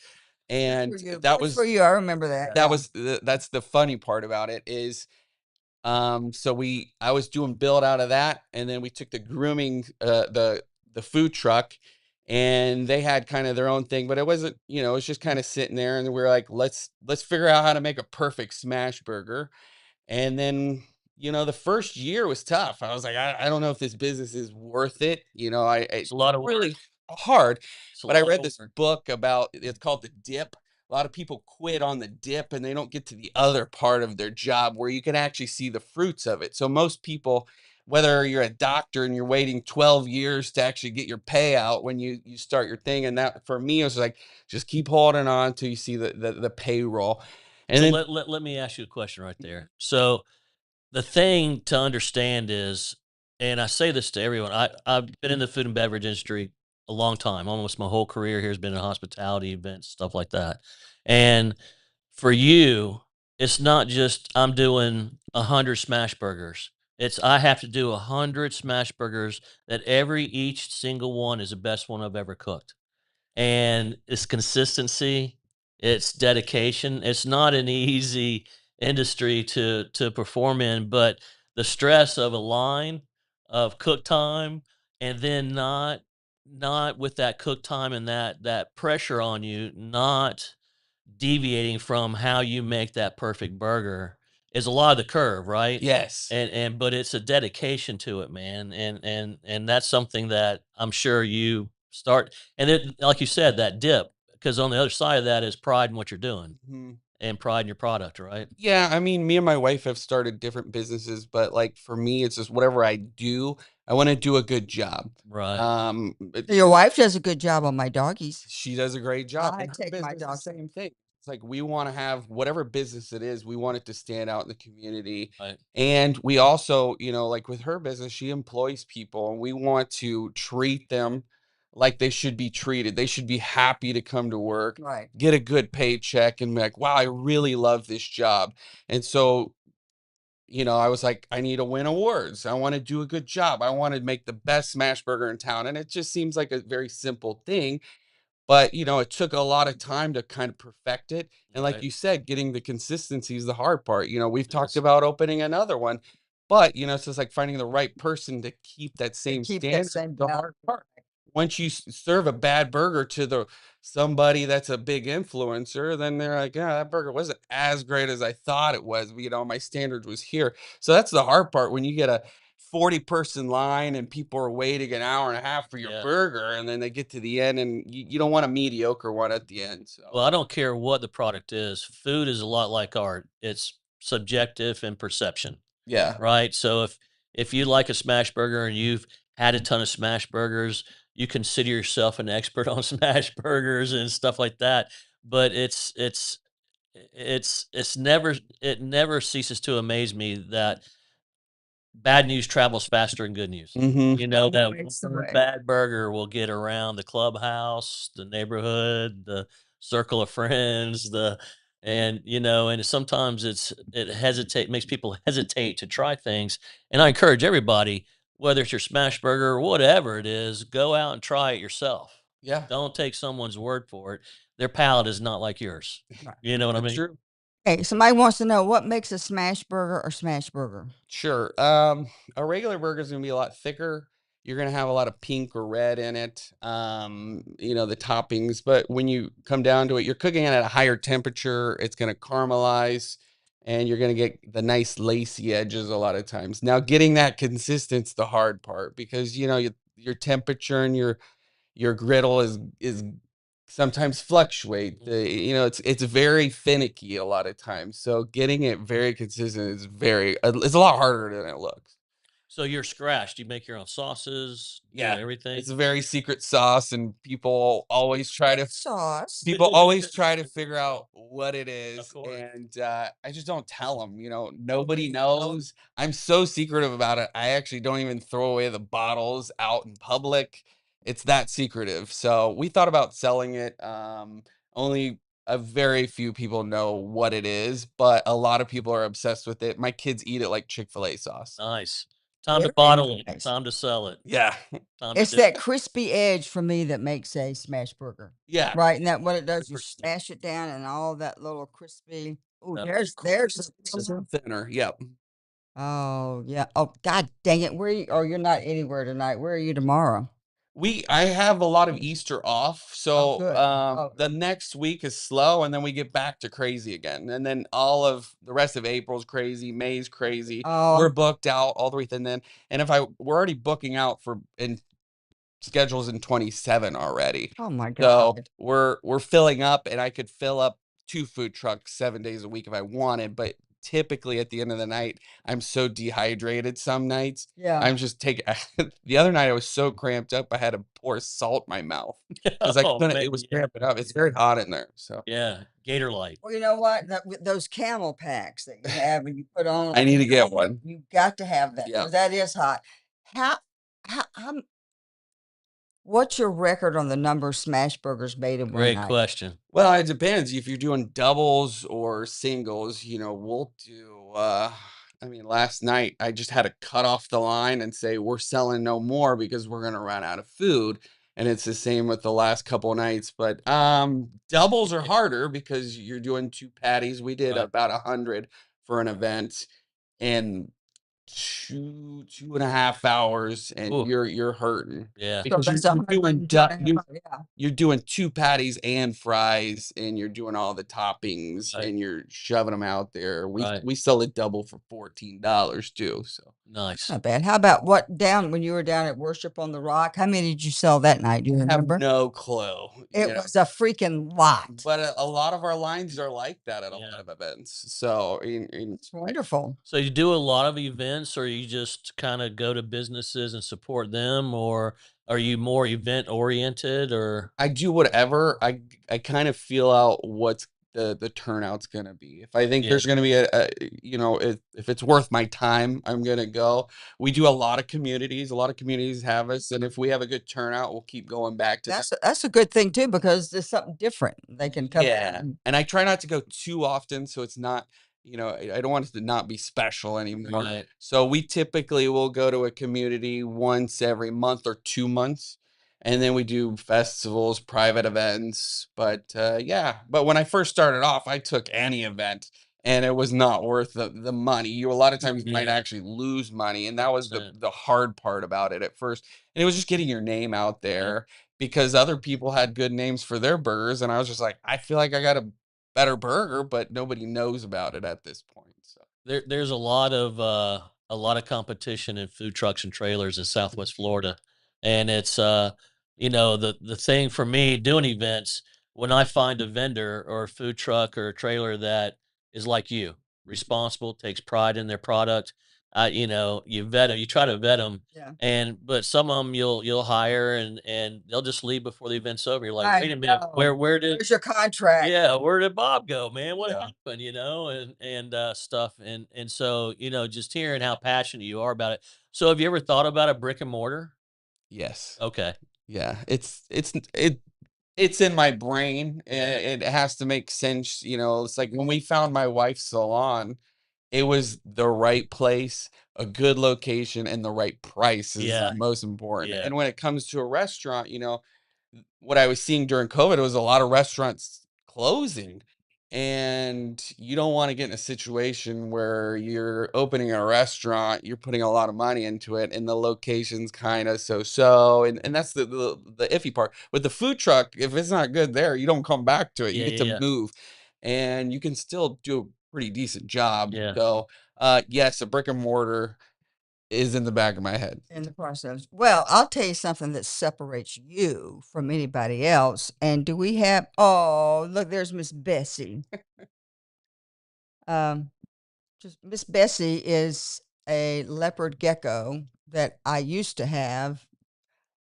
For And you. that Good for was you. I remember that. that Yeah. was that's the funny part about it is so I was doing build out of that, and then we took the grooming the food truck, and they had kind of their own thing, but it wasn't, it was just kind of sitting there, and we were like, let's figure out how to make a perfect smash burger. And then, the first year was tough. I was like, I don't know if this business is worth it. It's a lot of work. Really hard. It's a But I lot read of this work. book about it's called The Dip. A lot of people quit on the dip and they don't get to the other part of their job where you can actually see the fruits of it. So most people, whether you're a doctor and you're waiting 12 years to actually get your payout when you start your thing. And that for me, it was like, just keep holding on till you see the payroll. And So then let me ask you a question right there. So the thing to understand is, and I say this to everyone, I've been in the food and beverage industry a long time. Almost my whole career here has been in hospitality events, stuff like that. And for you, it's not just I'm doing 100 smash burgers. It's I have to do 100 smash burgers that each single one is the best one I've ever cooked. And it's consistency, it's dedication. It's not an easy industry to perform in, but the stress of a line of cook time and then not with that cook time and that pressure on you, not deviating from how you make that perfect burger is a lot of the curve, right? yes. And but it's a dedication to it, man. And that's something that I'm sure you start and then like you said, that dip, because on the other side of that is pride in what you're doing Mhm. and pride in your product, right? Yeah, I mean, me and my wife have started different businesses, but like for me, it's just whatever I do, I want to do a good job. Right. Your wife does a good job on my doggies. She does a great job. I And her take my business is the dogs. same thing. It's like we want to have whatever business it is, we want it to stand out in the community. Right. And we also, like with her business, she employs people and we want to treat them like they should be treated. They should be happy to come to work, Right. get a good paycheck, and be like, wow, I really love this job. And so, I was like, I need to win awards. I want to do a good job. I want to make the best smash burger in town. And it just seems like a very simple thing, but, it took a lot of time to kind of perfect it. And like Right. you said, getting the consistency is the hard part. We've It talked is. about opening another one, but, it's just like finding the right person to keep that To same keep that standard. same The balance. hard part. Once you serve a bad burger to somebody that's a big influencer, then they're like, yeah, that burger wasn't as great as I thought it was. My standard was here. So that's the hard part when you get a 40-person line and people are waiting an hour and a half for your Yeah. burger, and then they get to the end and you don't want a mediocre one at the end. So Well, I don't care what the product is. Food is a lot like art. It's subjective and perception. yeah. Right? So if you like a smash burger and you've had a ton of smash burgers, you consider yourself an expert on smash burgers and stuff like that. But it's never it never ceases to amaze me that bad news travels faster than good news. Hmm. You know that Always the one way. bad burger will get around the clubhouse, the neighborhood, the circle of friends, the And and sometimes it makes people hesitate to try things. And I encourage everybody, whether it's your smash burger or whatever it is, go out and try it yourself. Yeah, Don't take someone's word for it. Their palate is not like yours. Right. You know what I that's mean? true. Okay, somebody wants to know what makes a smash burger or smash burger. Sure. A regular burger is gonna be a lot thicker. You're gonna have a lot of pink or red in it. The toppings. But when you come down to it, you're cooking it at a higher temperature. It's gonna caramelize, and you're gonna get the nice lacy edges a lot of times. Now, getting that consistent's the hard part because your temperature and your griddle is sometimes fluctuate. It's very finicky a lot of times. So getting it very consistent is it's a lot harder than it looks. So you're scratch. Do you make your own sauces? Yeah, Everything? it's a very secret sauce, and people always try to Sauce. people always try to figure out what it Of is, course. and I just don't tell them. Nobody knows. I'm so secretive about it. I actually don't even throw away the bottles out in public. It's that secretive. So we thought about selling it. Only a very few people know what it is, but a lot of people are obsessed with it. My kids eat it like Chick-fil-A sauce. Nice. Time to Very bottle it. nice. Time to sell it. Yeah, Time to It's do that it. crispy edge for me that makes a smash burger. yeah. Right, and that what it does, you 100%. smash it down and all that little crispy. Oh, Yep. It's thinner. Yep. Oh, yeah. Oh, god dang it. Where you oh, you're not anywhere tonight. Where are you tomorrow? I have a lot of Easter off, Oh, so good. Oh, the next week is slow, and then we get back to crazy again, and then all of the rest of April's crazy, May's crazy. oh, We're booked out all the way, and if we're already booking out for in schedules in 27 already. oh my So god. we're filling up, and I could fill up 2 food trucks 7 days a week if I wanted, but typically at the end of the night, I'm so dehydrated some nights. Yeah. I'm just taking the other night I was so cramped up I had to pour salt in my mouth because I Oh, couldn't man. it was Yeah. cramping up. It's very hot in there. So Yeah. Gator light. Well, you know what? That with those camel packs that you have and you put on, I need to get one. you got to have that Yeah. because that is hot. How what's your record on the number of smash burgers made in one Great night? question. Well, it depends. If you're doing doubles or singles, we'll do last night I just had to cut off the line and say we're selling no more because we're gonna run out of food. And it's the same with the last couple nights. But doubles are harder because you're doing 2 patties. We did Right. about 100 for an event and 2.5 hours, and Ooh, you're hurting yeah. So because that's you're doing 102.5, yeah. you're doing 2 patties and fries, and you're doing all the toppings, Right. and you're shoving them out there. We Right. we sell it double for $14 too, so Nice. Not bad. How about when you were down at Worship on the Rock? How many did you sell that night? Do you I have remember? no clue, It was a freaking lot. but a lot of our lines are like that at a lot Yeah. of events. So, It's wonderful. So you do a lot of events, or you just kind of go to businesses and support them, or are you more event oriented, or I do whatever. I kind of feel out what's the turnout's gonna be. If I think yeah, there's gonna be if it's worth my time, I'm gonna go. We do a lot of communities. A lot of communities have us, and if we have a good turnout, we'll keep going back to them. That's a good thing too because there's something different. They can come Yeah, in. and I try not to go too often, so it's not, I don't want it to not be special anymore. right? So we typically will go to a community once every month or 2 months, and then we do festivals, private events. But yeah, but when I first started off, I took any event, and it was not worth the money. A lot of times you might Yeah, actually lose money, and that was the 100%. the hard part about it at first. And it was just getting your name out Yeah. there because other people had good names for their burgers, and I was just like, I feel like I got a better burger, but nobody knows about it at this point. So There's a lot of competition in food trucks and trailers in Southwest Florida, and it's the thing for me doing events, when I find a vendor or a food truck or a trailer that is like you, responsible, takes pride in their product. You vet them, you try to vet them, Yeah. but some of them you'll hire and they'll just leave before the event's over. You're like, I wait a minute, know. where did Where's your contract? yeah, where did Bob go, man? What yeah. happened? And stuff, and so just hearing how passionate you are about it. So, have you ever thought about a brick and mortar? Yes. Okay, Yeah. It It's in my brain. It has to make sense. You know, it's like when we found my wife's salon, it was the right place, a good location, and the right price is Yeah, most important. yeah, And when it comes to a restaurant, you know, what I was seeing during COVID was a lot of restaurants closing. And you don't want to get in a situation where you're opening a restaurant, you're putting a lot of money into it, and the location's kind of so. And that's the iffy part. With the food truck, if it's not good there, you don't come back to it. You yeah, get yeah, to yeah, move, and you can still do a pretty decent job. yeah. So, yes, a brick and mortar is in the back of my head. in the process. Well, I'll tell you something that separates you from anybody else. And do we have? Oh, look, there's Miss Bessie. Um, just Miss Bessie is a leopard gecko that I used to have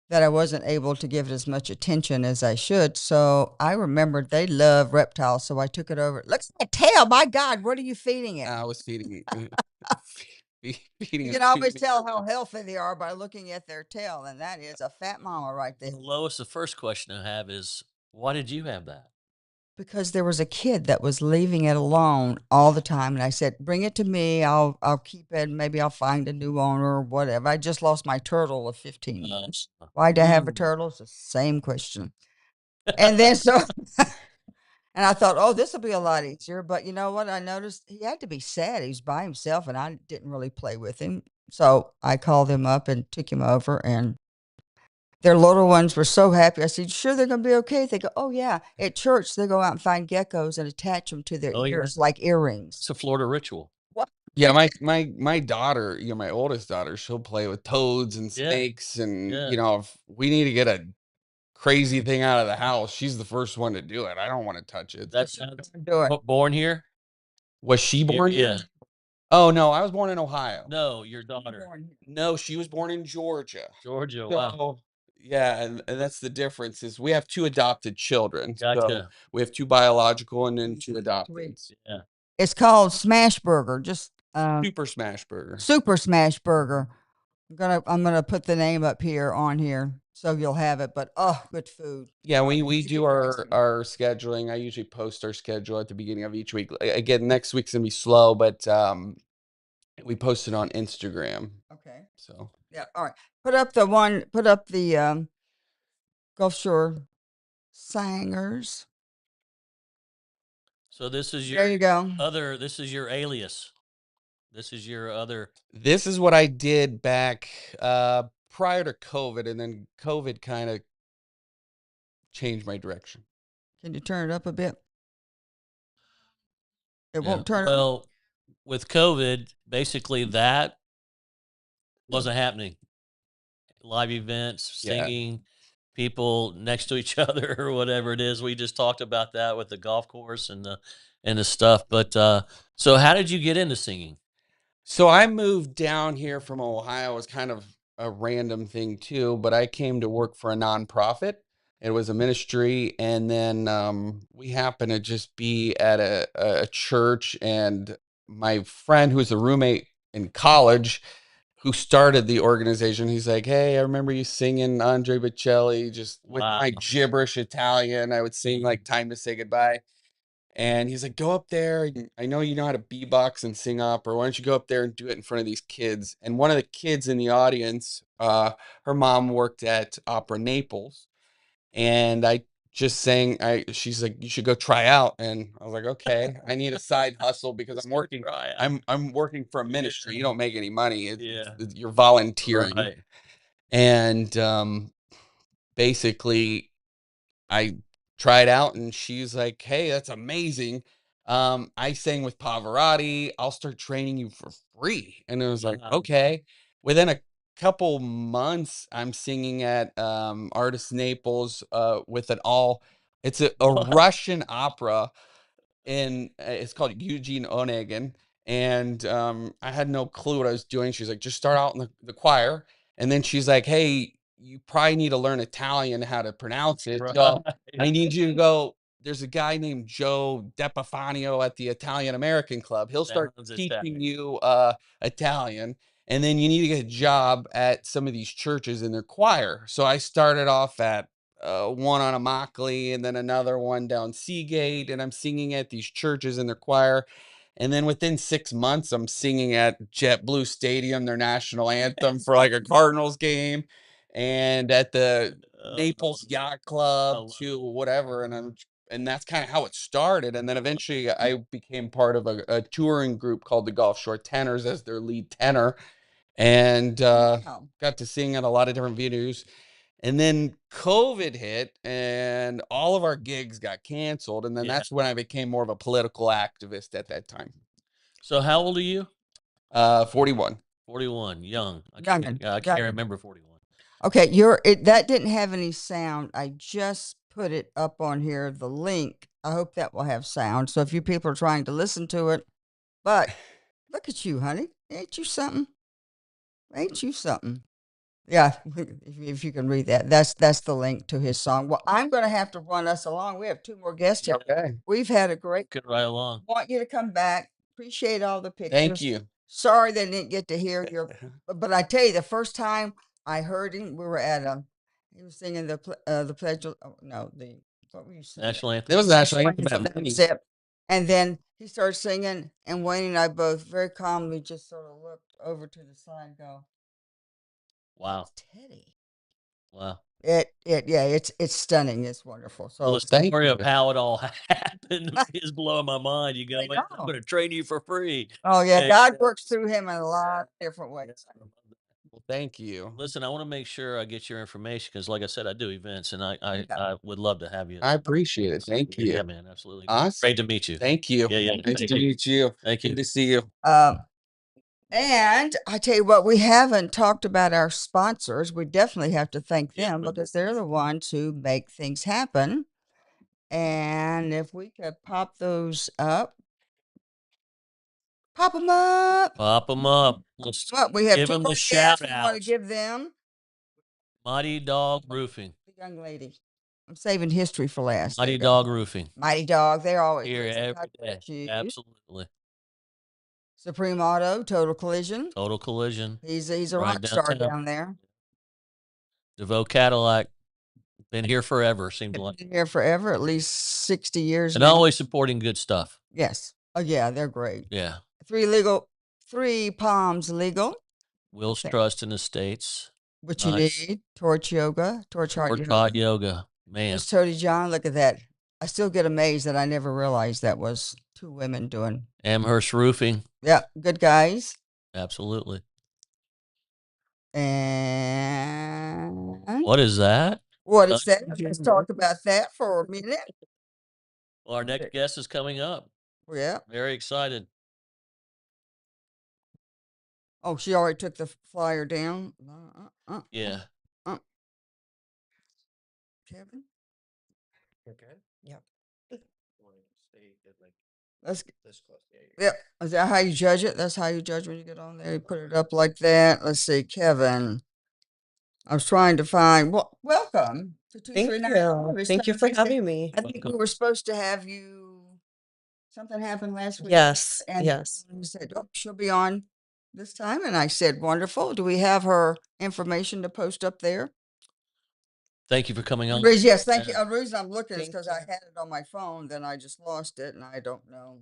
that I wasn't able to give it as much attention as I should. So I remembered they love reptiles, so I took it over. Looks like a tail. My God, what are you feeding it? I was feeding feeding You it can to always tell how healthy they are by looking at their tail, and that is a fat mama right there. Lois, the first question I have is, why did you have that? Because there was a kid that was leaving it alone all the time, and I said, "Bring it to me. I'll keep it. Maybe I'll find a new owner or whatever." I just lost my turtle of 15 years. Why'd I have a turtle? It's the same question. And then so, and I thought, oh, this will be a lot easier. But you know what? I noticed he had to be sad. He was by himself, and I didn't really play with him. So I called him up and took him over, and their little ones were so happy. I said, "Sure, they're going to be okay." They go, "Oh, yeah." At church, they go out and find geckos and attach them to their Oh, yeah. ears like earrings. It's a Florida ritual. What? Yeah, my daughter, you know, my oldest daughter, she'll play with toads and Yeah, snakes, and yeah. you know, if we need to get a crazy thing out of the house, she's the first one to do it. I don't want to touch it. That sounds Do it. born here? Was she born here? Yeah. Oh no, I was born in Ohio. No, your daughter. No, she was born in Georgia. Georgia. Wow. So yeah, and that's the difference is we have two adopted children. So Gotcha. we have two biological and then two adopted. Yeah. It's called Smash Burger. Just Super smash burger. Super Smash Burger. I'm gonna put the name up here on here so you'll have it. But oh, good food. Yeah, we should do be tasty. our scheduling. I usually post our schedule at the beginning of each week. Again, next week's gonna be slow, but we post it on Instagram. Okay. So Yeah. All right. Put up the one. Put up the Gulf Shore Singers. So this is There your you go. this is your alias. This is your other. this is what I did back prior to COVID, and then COVID kind of changed my direction. Can you turn it up a bit? It Yeah. won't turn up. Well, with COVID, basically that wasn't happening. Live events, Yeah. singing, people next to each other or whatever it is. We just talked about that with the golf course and the stuff. But so how did you get into singing? So I moved down here from Ohio. It was kind of a random thing too, but I came to work for a nonprofit. It was a ministry, and then we happened to just be at a church, and my friend who was a roommate in college who started the organization, he's like, "Hey, I remember you singing Andre Bocelli just with Wow. my gibberish Italian. I would sing like Time to Say Goodbye." And he's like, "Go up there. I know you know how to beatbox and sing opera. Why don't you go up there and do it in front of these kids?" And one of the kids in the audience, her mom worked at Opera Naples, and I just sang. She's like, "You should go try out." And I was like, "Okay, I need a side hustle because I'm working. Try out. I'm working for a ministry. You don't make any money. Yeah. You're volunteering." Right. And basically, I tried out, and she's like, "Hey, that's amazing. I sang with Pavarotti. I'll start training you for free." And it was like, Wow. okay. Within a couple months, I'm singing at Artist Naples with an all. It's a What? Russian opera, and it's called Eugene Onegin. And I had no clue what I was doing. She's like, "Just start out in the choir," and then she's like, "Hey, you probably need to learn Italian how to pronounce it. So I need you to go. There's a guy named Joe Depafanio at the Italian American Club. He'll start Sounds teaching Italian. you Italian, and then you need to get a job at some of these churches in their choir." So I started off at one on Immokalee and then another one down Seagate, and I'm singing at these churches in their choir. And then within 6 months, I'm singing at JetBlue Stadium, their national anthem for like a Cardinals game, and at the Naples Yacht Club to whatever. And that's kind of how it started. And then eventually I became part of a touring group called the Gulf Shore Tenors as their lead tenor, and Wow. got to sing at a lot of different venues. And then COVID hit and all of our gigs got canceled. And then Yeah. that's when I became more of a political activist at that time. So how old are you? 41. 41, young. I Youngin', can't youngin'. remember 41. Okay, that didn't have any sound. I just put it up on here, the link. I hope that will have sound. So if you people are trying to listen to it, but look at you, honey. Ain't you something? Ain't you something? Yeah, if you can read that, that's the link to his song. Well, I'm going to have to run us along. We have 2 more guests here. Okay. We've had a great. Could ride along. Want you to come back. Appreciate all the pictures. Thank you. Sorry they didn't get to hear your, but I tell you, the first time I heard him, we were at he was singing the pledge. No, what were you singing? National anthem. It was actually That was it. And then he started singing, and Wayne and I both very calmly just sort of looked over to the side and go, Wow. "It's Teddy." Wow. It's stunning. It's wonderful. So Well, the thank story of you. how it all happened is blowing my mind. You go, I "Man, I'm know. going to train you for free." oh yeah, And, God works through him in a lot of different ways. Well, thank you. listen, I want to make sure I get your information because, like I said, I do events, and Yeah. I would love to have you. I appreciate it. Thank you. Yeah, man, absolutely. Awesome. Great to meet you. Thank you. Yeah, yeah. Nice Thank to you. meet you. Thank you. Good to see you. And I tell you what, we haven't talked about our sponsors. We definitely have to thank them because they're the ones who make things happen. And if we could pop those up, pop them up. Pop them up. Let's What we have give 2 them more the guests. shout We want to out. give them Mighty Dog Roofing. the young lady. I'm saving history for last. Mighty Dog Roofing. Mighty Dog. They're always Here listen, every God day. bless you. Absolutely. Supreme Auto, Total Collision. Total Collision. He's a Right rock star downtown. down there. Devoe Cadillac. Been here forever, seems like. Been here forever, at least 60 years And now. always supporting good stuff. Yes. Oh yeah, they're great. Yeah. 3 Palms Legal. Will's Okay. Trust in the States. What Nice. you need, Torch Yoga, Torch Heart Or Yoga. Hot Yoga. Man. Miss Tody John, look at that. I still get amazed that I never realized that was 2 women doing. Amherst Roofing. Yeah, good guys. Absolutely. And What is that? what is that? Let's talk about that for a minute. Well, our next guest is coming up. Yeah. Very excited. Oh, she already took the flyer down. Yeah. Kevin. Okay. Yep. Let's Let's. this close. Yep. Is that how you judge it? That's how you judge when you get on there. You put it up like that. Let's see, Kevin. I was trying to find. Well, welcome to Thank 239. you. Thank you for having me. I think we were supposed to have you. Something happened last week. Yes. And Yes. you said, "Oh, she'll be on this time," and I said, "Wonderful. Do we have her information to post up there?" Thank you for coming on. Ruiz, yes, thank you. The reason I'm looking is Thank because I had it on my phone, then I just lost it, and I don't know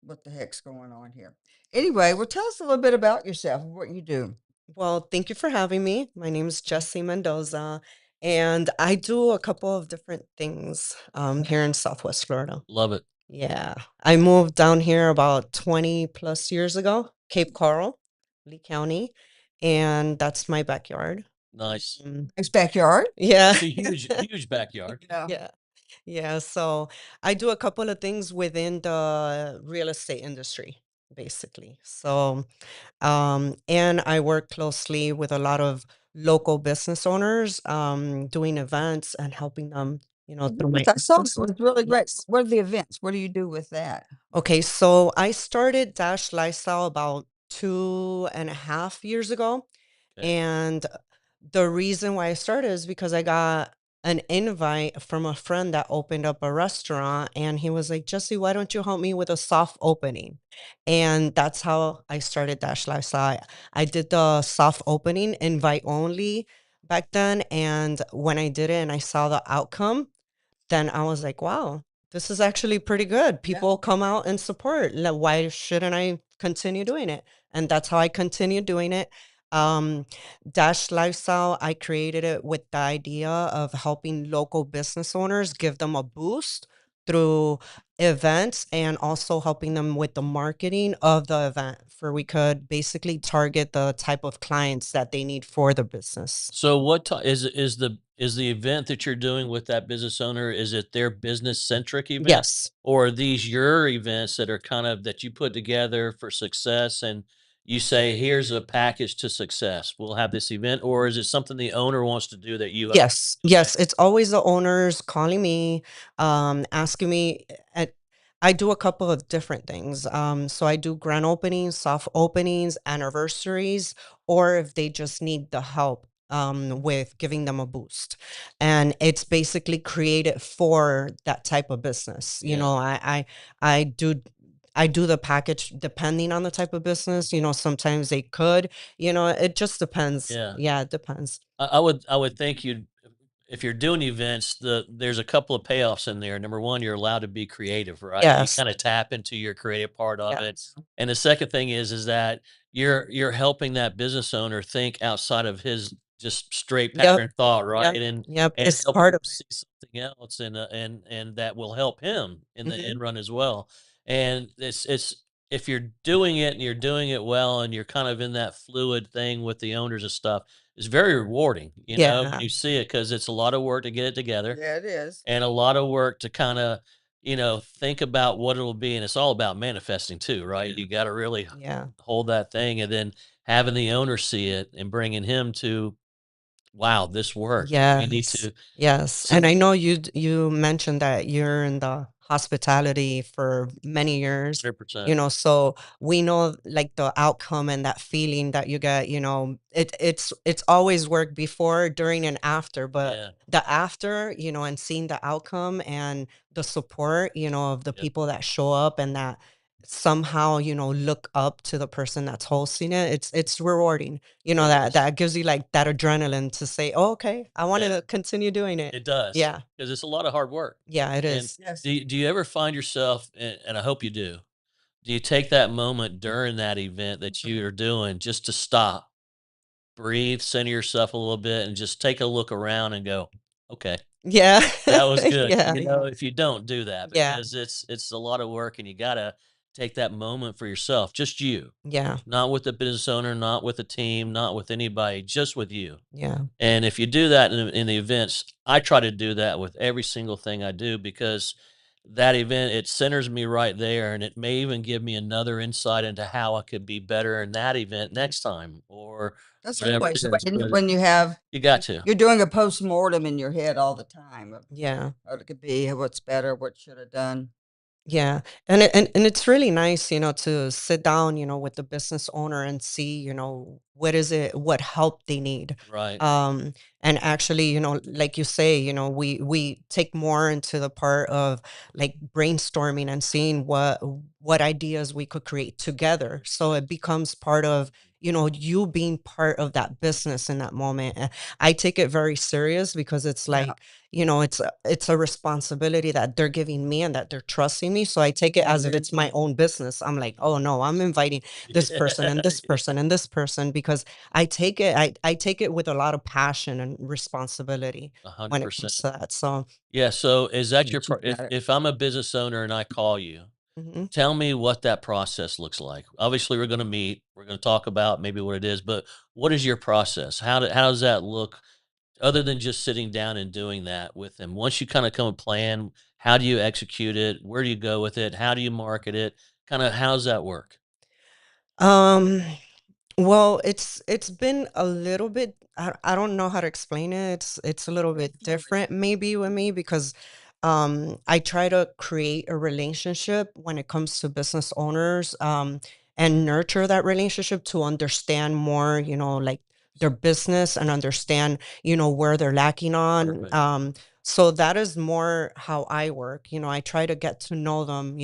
what the heck's going on here. Anyway, well, tell us a little bit about yourself and what you do. Well, thank you for having me. My name is Jessie Mendoza, and I do a couple of different things here in Southwest Florida. Love it. Yeah. I moved down here about 20 plus years ago, Cape Coral, Lee County, and that's my backyard. Nice. Nice backyard. Yeah. It's a huge backyard. Yeah. Yeah. So I do a couple of things within the real estate industry, basically. So, and I work closely with a lot of local business owners, doing events and helping them, through my I saw it business. was really great. Yes. What are the events? What do you do with that? Okay, so I started Dash Lifestyle about 2.5 years ago. Okay. And the reason why I started is because I got an invite from a friend that opened up a restaurant, and he was like, Jesse, why don't you help me with a soft opening? And that's how I started Dash Lifestyle. I did the soft opening, invite only, back then. And when I did it and I saw the outcome, then I was like, wow, this is actually pretty good. Yeah. People come out and support. Why shouldn't I continue doing it? And that's how I continue doing it. Um, Dash Lifestyle, I created it with the idea of helping local business owners, give them a boost through events and also helping them with the marketing of the event for we could basically target the type of clients that they need for the business. So what is the event that you're doing with that business owner, is it their business centric event, Yes. or are these your events that are kind of that you put together for success and you say here's a package to success. We'll have this event, or is it something the owner wants to do that you help Yes, do the same? yes, it's always the owners calling me, asking me. I do a couple of different things. So I do grand openings, soft openings, anniversaries, or if they just need the help with giving them a boost. And it's basically created for that type of business. Yeah. I do. I do the package depending on the type of business. Sometimes they could, it just depends. Yeah. Yeah, it depends. I would think you'd if you're doing events, there's a couple of payoffs in there. Number one, you're allowed to be creative, right? You Yes. kind of tap into your creative part of it. Yes. And the second thing is that you're helping that business owner think outside of his just straight Yep. pattern thought, right? Yep. Yep. And It's help part him of it. see something else, and that will help him in the Mhm. end run as well. And it's if you're doing it and you're doing it well and you're kind of in that fluid thing with the owners and stuff, it's very rewarding, when Yeah. you see it, because it's a lot of work to get it together Yeah, it is. and a lot of work to kinda, think about what it'll be, and it's all about manifesting too, right? You gotta really Yeah. hold that thing and then having the owner see it and bringing him to, "Wow, this worked. We need Yes. to." Yes. So And I know you mentioned that you're in the hospitality for many years, 100%. so we know like the outcome and that feeling that you get, it's always worked before, during, and after, but Yeah, the after, and seeing the outcome and the support, of the yeah, people that show up and that somehow, look up to the person that's hosting it, it's rewarding. it is. That gives you, like, that adrenaline to say, "Oh, okay, I wanted Yeah, to continue doing it." it does Yeah. because it's a lot of hard work. Yeah, it And is. Yes. do you ever find yourself, and I hope you do you take that moment during that event that you are doing just to stop, breathe, center yourself a little bit, and just take a look around and go, "Okay, Yeah. that was good." Yeah. If you don't do that, Yeah. because it's a lot of work and you gotta take that moment for yourself, just you, Yeah. not with the business owner, not with the team, not with anybody, just with you. Yeah. And if you do that in the events, I try to do that with every single thing I do, because that event, it centers me right there, and it may even give me another insight into how I could be better in that event next time or That's whatever always it the is. way But when you have you got to. you're doing a postmortem in your head all the time of Yeah. what it could be, what's better, what should have done. Yeah, and it's really nice, to sit down, with the business owner and see, what help they need. Right. Um, and actually, like you say, we take more into the part of like brainstorming and seeing what ideas we could create together. So it becomes part of, you being part of that business in that moment. And I take it very serious because it's Yeah. like, it's a responsibility that they're giving me and that they're trusting me. So I take it as if it's my own business. I'm like, oh no, I'm inviting this person and this Yeah, person and this person because I take it with a lot of passion and responsibility when it 100%. comes to that. So Yeah, so is that your That you pro got it. if I'm a business owner and I call you, mhm. tell me what that process looks like. Obviously, we're gonna meet, we're gonna talk about maybe what it is, but what is your process? How does that look other than just sitting down and doing that with them? Once you kinda come a plan, how do you execute it? Where do you go with it? How do you market it? Kinda how's that work? um Well, it's been a little bit I don't know how to explain it. It's a little bit different maybe with me because I try to create a relationship when it comes to business owners and nurture that relationship to understand more, like their business and understand, where they're lacking on. Perfect. So that is more how I work. I try to get to know them,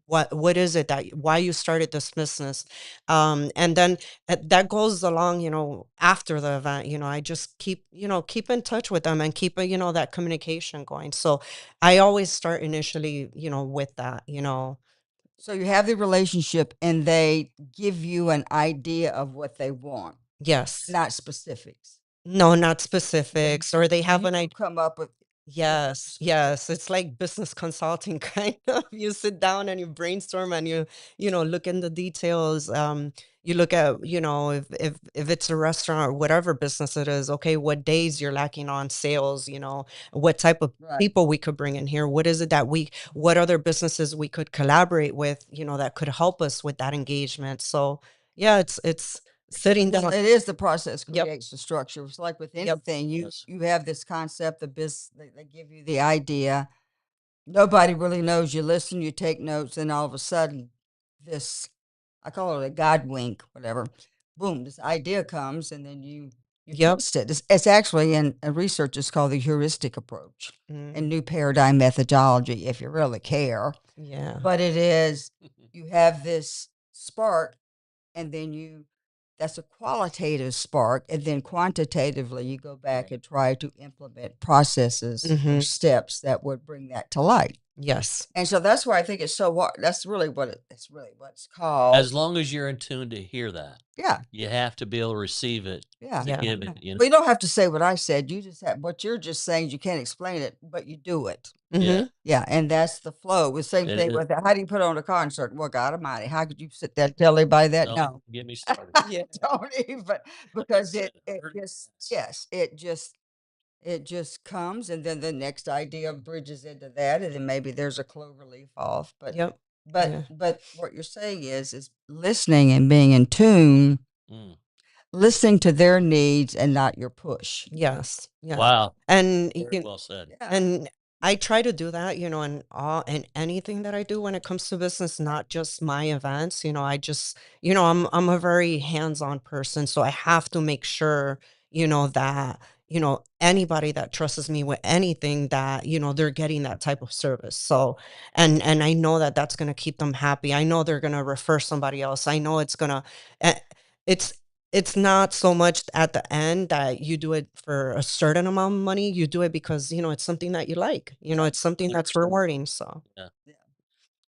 what is it that why you started this business. And then that goes along, after the event, I just keep in touch with them and keep, that communication going. So I always start initially, with that, So you have the relationship and they give you an idea of what they want, yes. not specifics. No, not Then specifics, or they have you an idea. come up with Yes, yes, specifics. it's like business consulting kind of. You sit down and you brainstorm and you look in the details. You look at, if it's a restaurant or whatever business it is, okay, what days you're lacking on sales, what type of Right. people we could bring in here. What is it that what other businesses we could collaborate with, that could help us with that engagement. So yeah, it's sitting Well, down. it is the process Yep, creates the structure. It's like with yep, anything, Yes. you have this concept, the business, they give you the idea. Nobody really knows. You listen, you take notes, and all of a sudden, this I call it a God wink, whatever. Boom, this idea comes, and then you yep. twist it. It's actually in research. It's called the heuristic approach and Mm, new paradigm methodology, if you really care. yeah. But it is you have this spark, and then that's a qualitative spark, and then quantitatively you go back and try to implement processes or Hmm. steps that would bring that to light. Yes. And so that's why I think it's so hard. That's really that's really what it's called. As long as you're in tune to hear that, Yeah, you have to be able to receive it yeah. to Yeah. give it, Well, you don't have to say what I said. You just have what you're just saying. You can't explain it, but you do it. Yeah. Mhm. Yeah, and that's the flow. The same It thing is. with that. How do you put on a concert? Well, God Almighty, how could you sit there and tell everybody that? Don't No, get me started. Yeah. don't even. I've Because said it 100 just events. yes, it just comes, and then the next idea bridges into that, and then maybe there's a clover leaf off. But Yep. but Yeah. but what you're saying is listening and being in tune, Mm. listening to their needs and not your push. Yes. Yes. Wow. And Very well said. Yeah. and I try to do that, in anything that I do when it comes to business, not just my events. I just, I'm a very hands-on person, so I have to make sure, that, anybody that trusts me with anything that, they're getting that type of service. So, and I know that that's going to keep them happy. I know they're going to refer somebody else. I know it's going to it's it's not so much at the end that you do it for a certain amount of money. You do it because, it's something that you like. Yeah. It's something that's 100%. rewarding. So, Yeah. Yeah.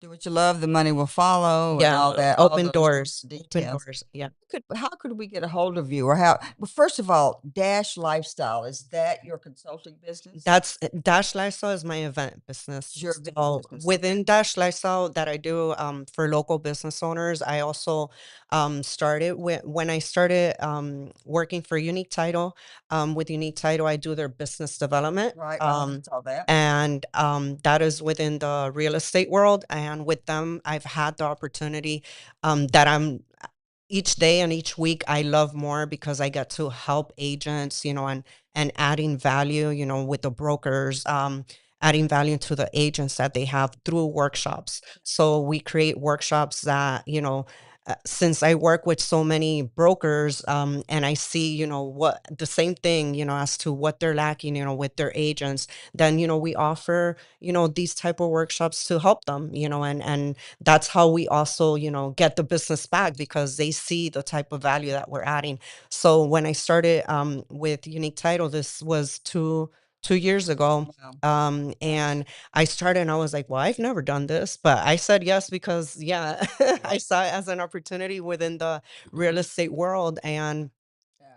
Do what you love, the money will follow, and yeah, all that, all open those doors, open details. doors. Yeah. How could we get a hold of you, or how? Well, first of all, Dash Lifestyle, is that your consulting business? That's Dash Lifestyle is my event business. Is your event So business? Okay. within Dash Lifestyle that I do for local business owners, I also started when I started working for Unique Title. With Unique Title, I do their business development. Right. I saw that. And that is within the real estate world. And with them, I've had the opportunity that I'm each day and each week I love more because I get to help agents, and adding value, with the brokers, adding value to the agents that they have through workshops. So we create workshops that, since I work with so many brokers, and I see, what the same thing, as to what they're lacking, with their agents, then, we offer, these type of workshops to help them, and that's how we also, get the business back because they see the type of value that we're adding. So when I started with Unique Title, this was two years ago. Wow. And I started and I was like, well, I've never done this, but I said yes because yeah, I saw it as an opportunity within the real estate world. And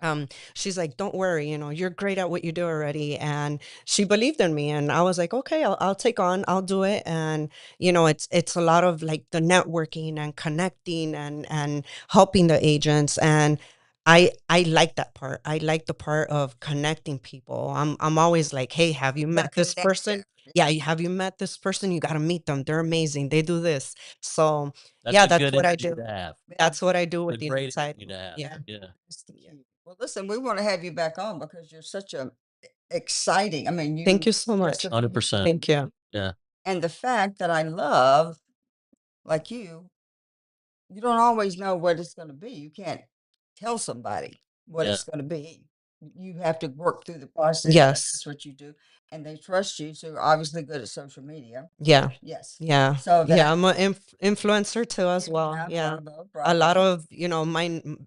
Yeah. she's like, don't worry, you're great at what you do already. And she believed in me. And I was like, okay, I'll take on, I'll do it. And, it's a lot of like the networking and connecting and helping the agents. And I like that part. I like the part of connecting people. I'm always like, hey, have you met That this connection. person? Yeah, have you met this person? You got to meet them. They're amazing. They do this. So, That's yeah, a that's good what I energy do. to have. Yeah. That's what I do A with the great inside. energy to have. Yeah. Yeah. That's the Yeah. key. Well, listen, we want to have you back on because you're such a exciting. I mean, Thank you you so just much. 100%. Thank you. Yeah. and the fact that I love, like you don't always know what it's going to be. You can't tell somebody. what Yeah. it's going to be. You have to work through the process. Yes. That's what you do. And they trust you. So you're obviously good at social media. Yeah. Yes. Yeah. So that, Yeah, I'm an influencer too as well. Yeah. bravo, A lot bravo. of,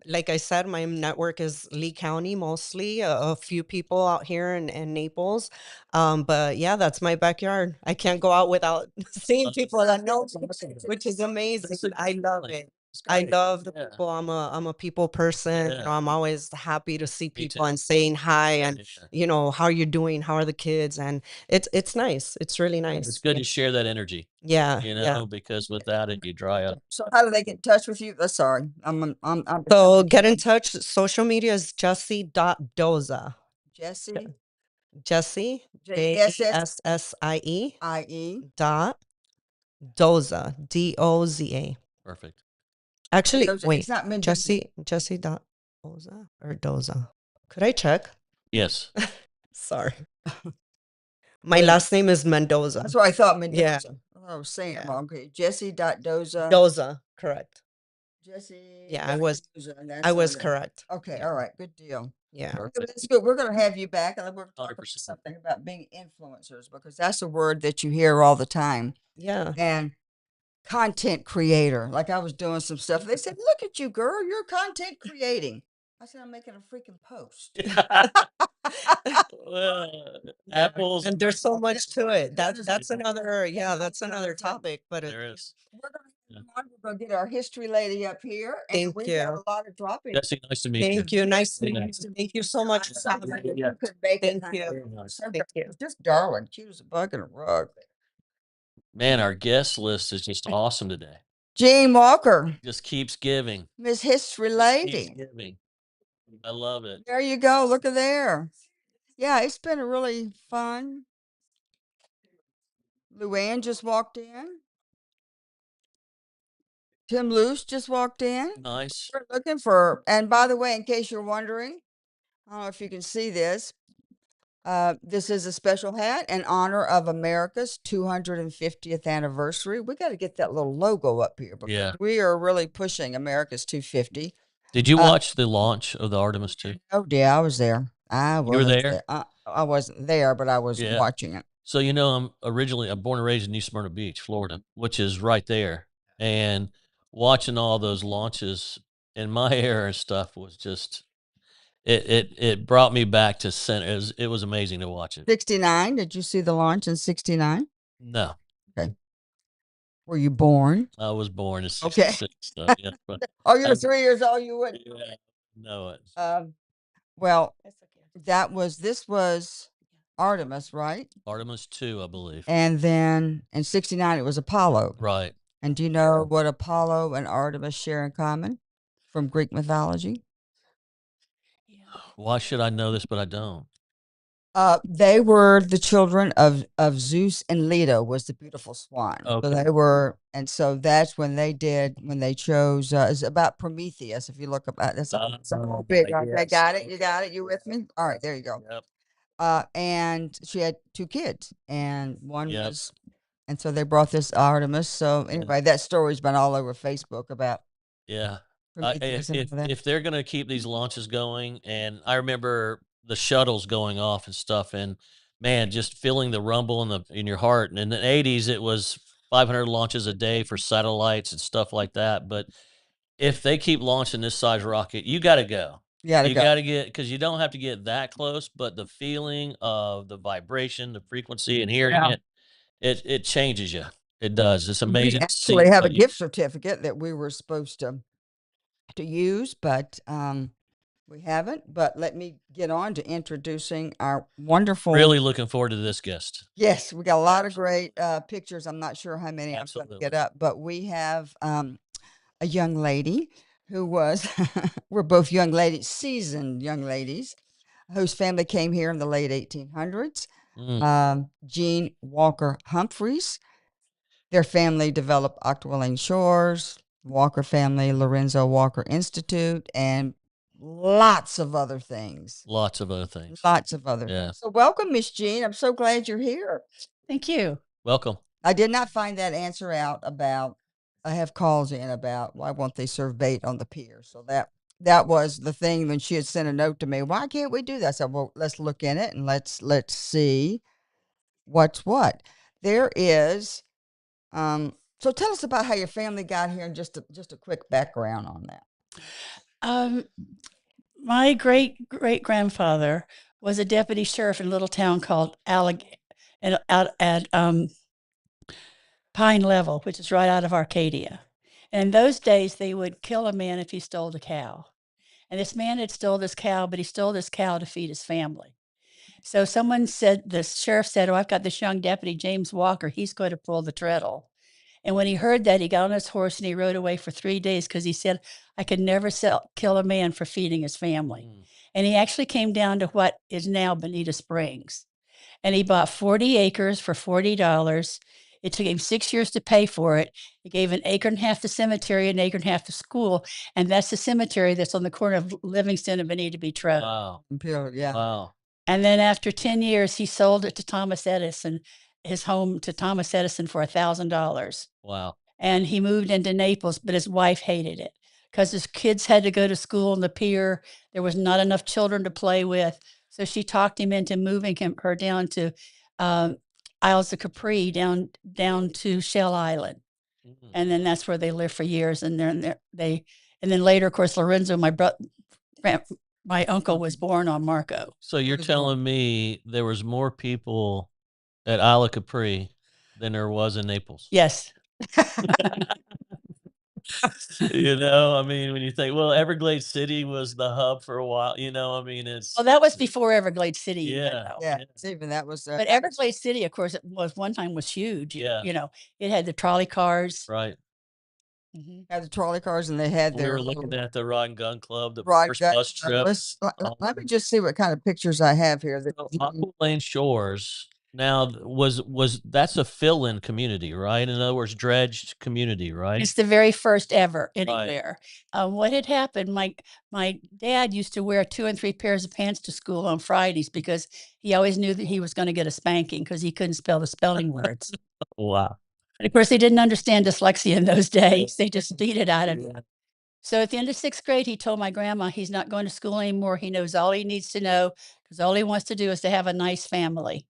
like I said, my network is Lee County mostly, a few people out here in Naples. But yeah, that's my backyard. I can't go out without seeing people that know me, which is amazing. I love it. I love the Yeah. people. I'm a people person. Yeah. I'm always happy to see Me people too. and saying hi and Yeah. how you're doing, how are the kids, and it's nice. It's really nice. It's good to share that energy, Yeah, you yeah. know, because without it, you dry up. So how do they get in touch with you? Sorry, I'm So get in touch. Social media is Jessie.doza. Jesse, Jessie, JSSIE. JESSIE .doza, DOZA. Perfect. Actually, It's wait, not Mendoza. Jessie dot Doza or Doza. Could I check? Yes. Sorry. My last name is Mendoza. That's what I thought Mendoza. Yeah. I was saying it Yeah. wrong. Okay, Jesse.doza. Doza, correct. Jesse. Yeah, I was Okay. correct. Okay, Yeah. all right, good deal. Yeah. Perfect. That's good. We're going to have you back, and we're going to talk about 100%. something about being influencers, because that's a word that you hear all the time. Yeah. And content creator, like I was doing some stuff. They said, "Look at you, girl. You're content creating." I said, "I'm making a freaking post." Well, apples. And there's so much to it. That's There's- another, that's another topic, but There is. We're going to get our history lady up here, and Thank we you. got a lot of dropping. Jesse, nice to meet you. Thank you. Nice to Yeah. meet you. Thank you so much. Yeah. Thank you. Very nice. Thank you. Just darling, cute as a bug in a rug. Man, our guest list is just awesome today. Jean Walker, Just keeps giving. Miss History Keeps Lady. giving. I love it. There you go. Look at there. Yeah, it's been a really fun. Luann just walked in. Tim Luce just walked in. Nice. We're looking for, and by the way, in case you're wondering, I don't know if you can see this. This is a special hat in honor of America's 250th anniversary. We got to get that little logo up here, because Yeah. we are really pushing America's 250. Did you watch the launch of the Artemis II? Oh, yeah, I was there. You were there? I wasn't there, but I was Yeah. watching it. So, you know, I'm born and raised in New Smyrna Beach, Florida, which is right there. And watching all those launches in my era and stuff was just it brought me back to center. It was amazing to watch it. 69. Did you see the launch in 69? No, Were you born? I was born in Okay. 66. So, yeah, but Oh, you're I- 3 years old. You wouldn't. yeah, know it. Well, this was Artemis, right? Artemis 2, I believe. And then in 69, it was Apollo. Right. And do you know what Apollo and Artemis share in common from Greek mythology? Why should I know this, but I don't? They were the children of Zeus and Leto, was the beautiful swan. So Okay. they were, and so that's when they chose. It's about Prometheus. If you look up, that's a big. Okay, yes. got it. You got it. You with me? All right, there you go. Yep. And she had 2 kids, and one Yep. was, and so they brought this Artemis. So anyway, that story's been all over Facebook about Yeah. Prometheus and all that. If they're going to keep these launches going, and I remember the shuttles going off and stuff, and man, just feeling the rumble in your heart. And in the 80s, it was 500 launches a day for satellites and stuff like that. But if they keep launching this size rocket, you got to go. You gotta You go. got to get, because you don't have to get that close, but the feeling of the vibration, the frequency, and hearing it changes you. It does. It's We amazing. to see actually have a what you- gift certificate that we were supposed to use, but we haven't. But let me get on to introducing our wonderful. Really looking forward to this guest. Yes, we got a lot of great pictures. I'm not sure how many I'm going Absolutely. to get up, but we have a young lady who was. We're both young ladies, seasoned young ladies, whose family came here in the late 1800s. Jean Walker Humphreys. Their family developed Octawilling Shores, Walker family, Lorenzo Walker Institute, and lots of other things. Lots of other things. Lots of other Yeah. things. So welcome, Miss Jean. I'm so glad you're here. Thank you. Welcome. I did not find that answer out about, I have calls in about why won't they serve bait on the pier. So that that was the thing when she had sent a note to me. Why can't we do that? I said, well, let's look in it and let's see what's what. There is. So tell us about how your family got here and just a quick background on that. Um, my great great grandfather was a deputy sheriff in a little town called out at Pine Level, which is right out of Arcadia. And in those days, they would kill a man if he stole a cow. And this man had stole this cow, but he stole this cow to feed his family. So someone said, the sheriff said, "Oh, I've got this young deputy, James Walker. He's going to pull the treadle." And when he heard that, he got on his horse and he rode away for 3 days because he said, "I could never kill a man for feeding his family." And he actually came down to what is now Bonita Springs. And he bought 40 acres for $40. It took him 6 years to pay for it. He gave an acre and a half to cemetery, an acre and a half to school. And that's the cemetery that's on the corner of Livingston and Bonita Beach Road. Wow. Yeah. Wow. And then after 10 years, he sold it to Thomas Edison, his home to Thomas Edison for $1,000. Wow. And he moved into Naples, but his wife hated it because his kids had to go to school on the pier. There was not enough children to play with. So she talked him into moving her down to Isles of Capri, down to Shell Island. And then that's where they lived for years. And then later, of course, Lorenzo, my uncle, was born on Marco. So you're telling me there was more people at Isle of Capri than there was in Naples? Yes. I mean, when you think, well, Everglades City was the hub for a while, I mean, it's. Well, that was before Everglades City. Yeah. Even that was. But Everglades City, of course, one time was huge. Yeah. It had the trolley cars. Right. Had the trolley cars, and they had We their. were looking at the Rod and Gun Club, the Rod first Gun bus Club. trip. Let me just see what kind of pictures I have here. Aqua Lane Shores. Now, was that's a fill-in community, right? In other words, dredged community, right? It's the very first ever anywhere. What had happened, my dad used to wear 2 and 3 pairs of pants to school on Fridays because he always knew that he was going to get a spanking because he couldn't spell the spelling words. Wow. And of course, they didn't understand dyslexia in those days. They just beat it out of him. So at the end of 6th grade, he told my grandma he's not going to school anymore. He knows all he needs to know because all he wants to do is to have a nice family.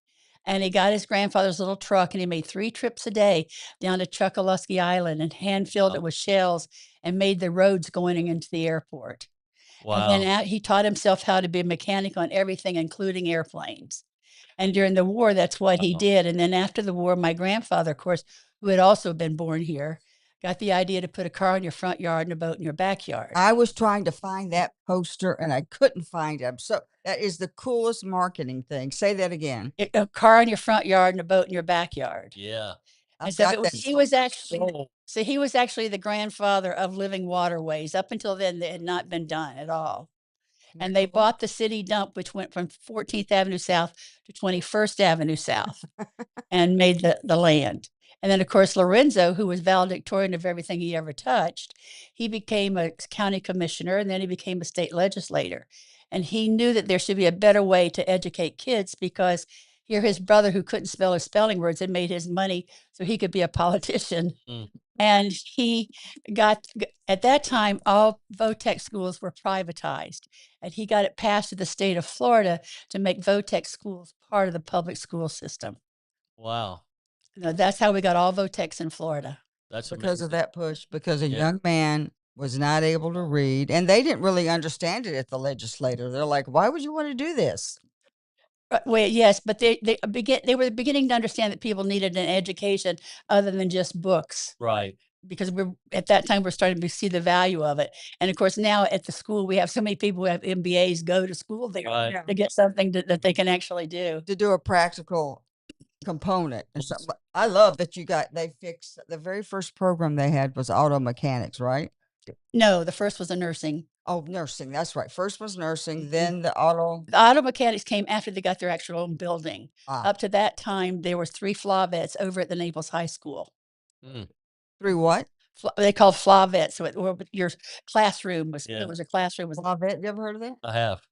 And he got his grandfather's little truck and he made 3 trips a day down to Chokoloskee Island and hand filled it with shells and made the roads going into the airport. Wow. And then he taught himself how to be a mechanic on everything, including airplanes. And during the war, that's what he did. And then after the war, my grandfather, of course, who had also been born here, got the idea to put a car in your front yard and a boat in your backyard. I was trying to find that poster and I couldn't find it. So that is the coolest marketing thing. Say that again. A car in your front yard and a boat in your backyard. Yeah. And so he was actually the grandfather of living waterways. Up until then, they had not been done at all. And they bought the city dump, which went from 14th Avenue South to 21st Avenue South and made the land. And then, of course, Lorenzo, who was valedictorian of everything he ever touched, he became a county commissioner and then he became a state legislator. And he knew that there should be a better way to educate kids because here his brother, who couldn't spell his spelling words, had made his money so he could be a politician. And he got, at that time, all VOTEC schools were privatized. And he got it passed to the state of Florida to make VOTEC schools part of the public school system. Wow. That's how we got all VOTECs in Florida. That's because amazing. of that push, because a young man was not able to read, and they didn't really understand it at the legislature. They're like, why would you want to do this? Well, yes, but they were beginning to understand that people needed an education other than just books. Right. Because at that time we're starting to see the value of it. And of course, now at the school, we have so many people who have MBAs go to school there to get something that they can actually do. To do a practical component. And so, I love that they fixed the very first program they had was auto mechanics, right? No, the first was a nursing. Oh, nursing. That's right. First was nursing, then the auto. The auto mechanics came after they got their actual own building. Up to that time, there was 3 flavettes over at the Naples High School. 3 what? They called flavettes. So your classroom was, it was a classroom. Flavette. You ever heard of that? I have.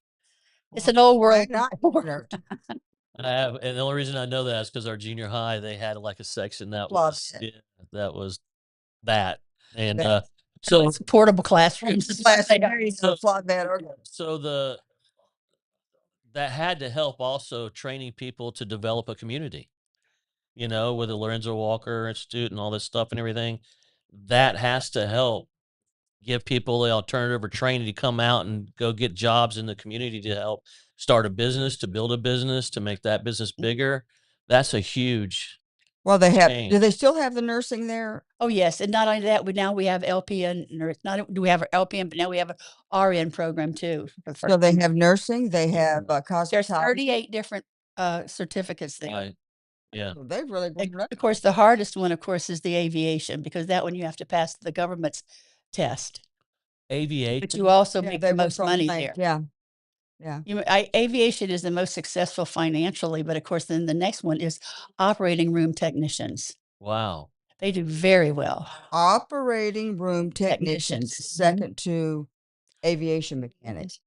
It's an old word. I have, and the only reason I know that is because our junior high, they had like a section that was that. And So It's portable classrooms. is what they are. There you go, flatbed organ. so that had to help also training people to develop a community, with the Lorenzo Walker Institute and all this stuff and everything. That has to help give people the alternative or training to come out and go get jobs in the community to help start a business, to build a business, to make that business bigger. That's a huge Well, they have. Do change. they still have the nursing there? Oh, yes, and not only that, we have LPN nurse. Not do we have our LPN, but now we have a RN program too. So they have nursing. They have There's cosmetology. 38 different certificates there. Right. Yeah. So they've really And grown up. of course, the hardest one, of course, is the aviation because that one you have to pass the government's test. But Aviation. you also Yeah, make they the were most from money Lane. there. Yeah. Aviation is the most successful financially, but of course, then the next one is operating room technicians. Wow. They do very well. Operating room Technicians. technicians, second to aviation mechanics.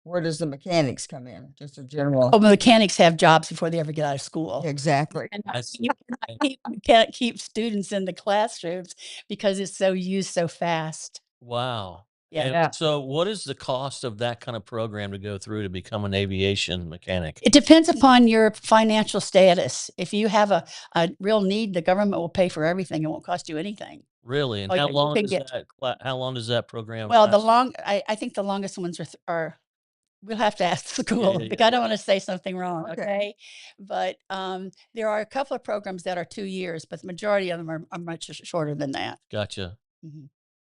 Where does the mechanics come in? Just a general. Oh, mechanics have jobs before they ever get out of school. Exactly. And That's- you can't keep students in the classrooms because it's so used so fast. Wow. Yeah. And Yeah. so what is the cost of that kind of program to go through to become an aviation mechanic? It depends upon your financial status. If you have a real need, the government will pay for everything. It won't cost you anything. Really? And Oh, how yeah, you long can does get- how long does that program Well, last? I think the longest ones are we'll have to ask the school yeah, because I don't want to say something wrong. Okay. Okay. But there are a couple of programs that are 2 years, but the majority of them are much shorter than that. Gotcha. Mhm.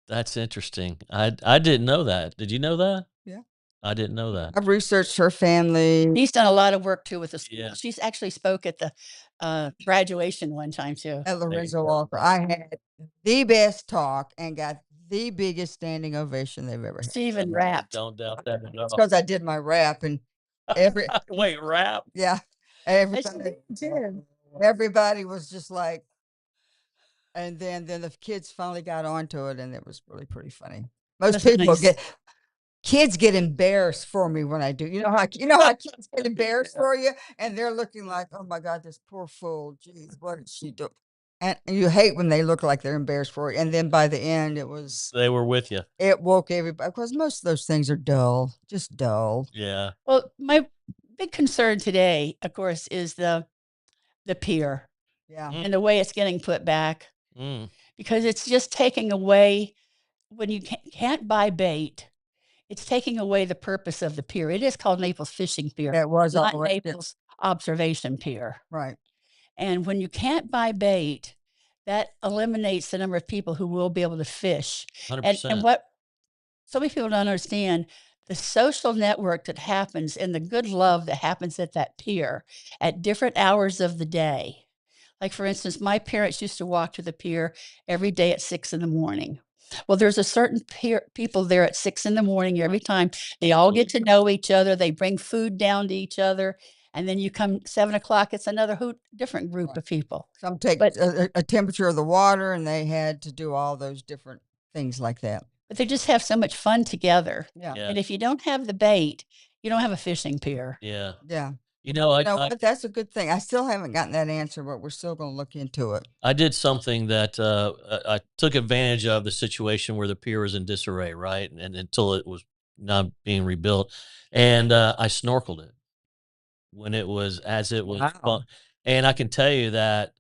That's interesting. I didn't know that. Did you know that? Yeah. I didn't know that. I've researched her family. He's done a lot of work too with the school. Yeah. She's actually spoke at the graduation one time too. At Lorenzo Walker. I had the best talk and got the biggest standing ovation they've ever had. She even rapped. Don't doubt that at all. Because I did my rap and every Wait, rap? yeah, everybody was just like, and then the kids finally got onto it, and it was really pretty funny. Most That's people nice. kids get embarrassed for me when I do. You know how kids get embarrassed for you, and they're looking like, oh my God, this poor fool. Geez, what did she do? And you hate when they look like they're embarrassed for you. And then by the end, They were with you. it woke everybody because most of those things are dull, just dull. Yeah. Well, my big concern today, of course, is the pier Yeah. and the way it's getting put back Mm. because it's just taking away when you can't buy bait. It's taking away the purpose of the pier. It is called Naples Fishing Pier, That was not already Naples Observation Pier. right. And when you can't buy bait, that eliminates the number of people who will be able to fish. 100%. And what so many people don't understand, the social network that happens and the good love that happens at that pier at different hours of the day. Like, for instance, my parents used to walk to the pier every day at 6 in the morning. Well, there's a certain people there at 6 in the morning every time. They all get to know each other. They bring food down to each other. And then you come 7 o'clock, it's another different group Right. of people. Some take But- a temperature of the water, and they had to do all those different things like that. But they just have so much fun together. Yeah. Yeah. And if you don't have the bait, you don't have a fishing pier. Yeah. Yeah. You know, You know what? That's a good thing. I still haven't gotten that answer, but we're still going to look into it. I did something that I took advantage of the situation where the pier was in disarray, right? And until it was not being rebuilt. And I snorkeled it when it was, as it was. Wow. And I can tell you that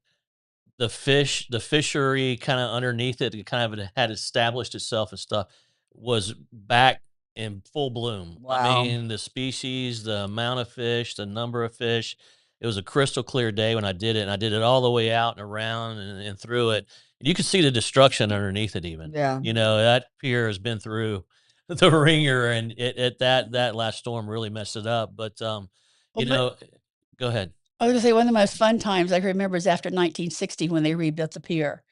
the fishery kind of underneath it, it kind of had established itself and stuff, was back in full bloom. Wow. I mean, the species, the amount of fish, the number of fish. It was a crystal clear day when I did it, and I did it all the way out and around and through it. And you could see the destruction underneath it even. Yeah. You know, that pier has been through the ringer, and that last storm really messed it up. But you know, go ahead. I was going to say one of the most fun times I remember is after 1960 when they rebuilt the pier.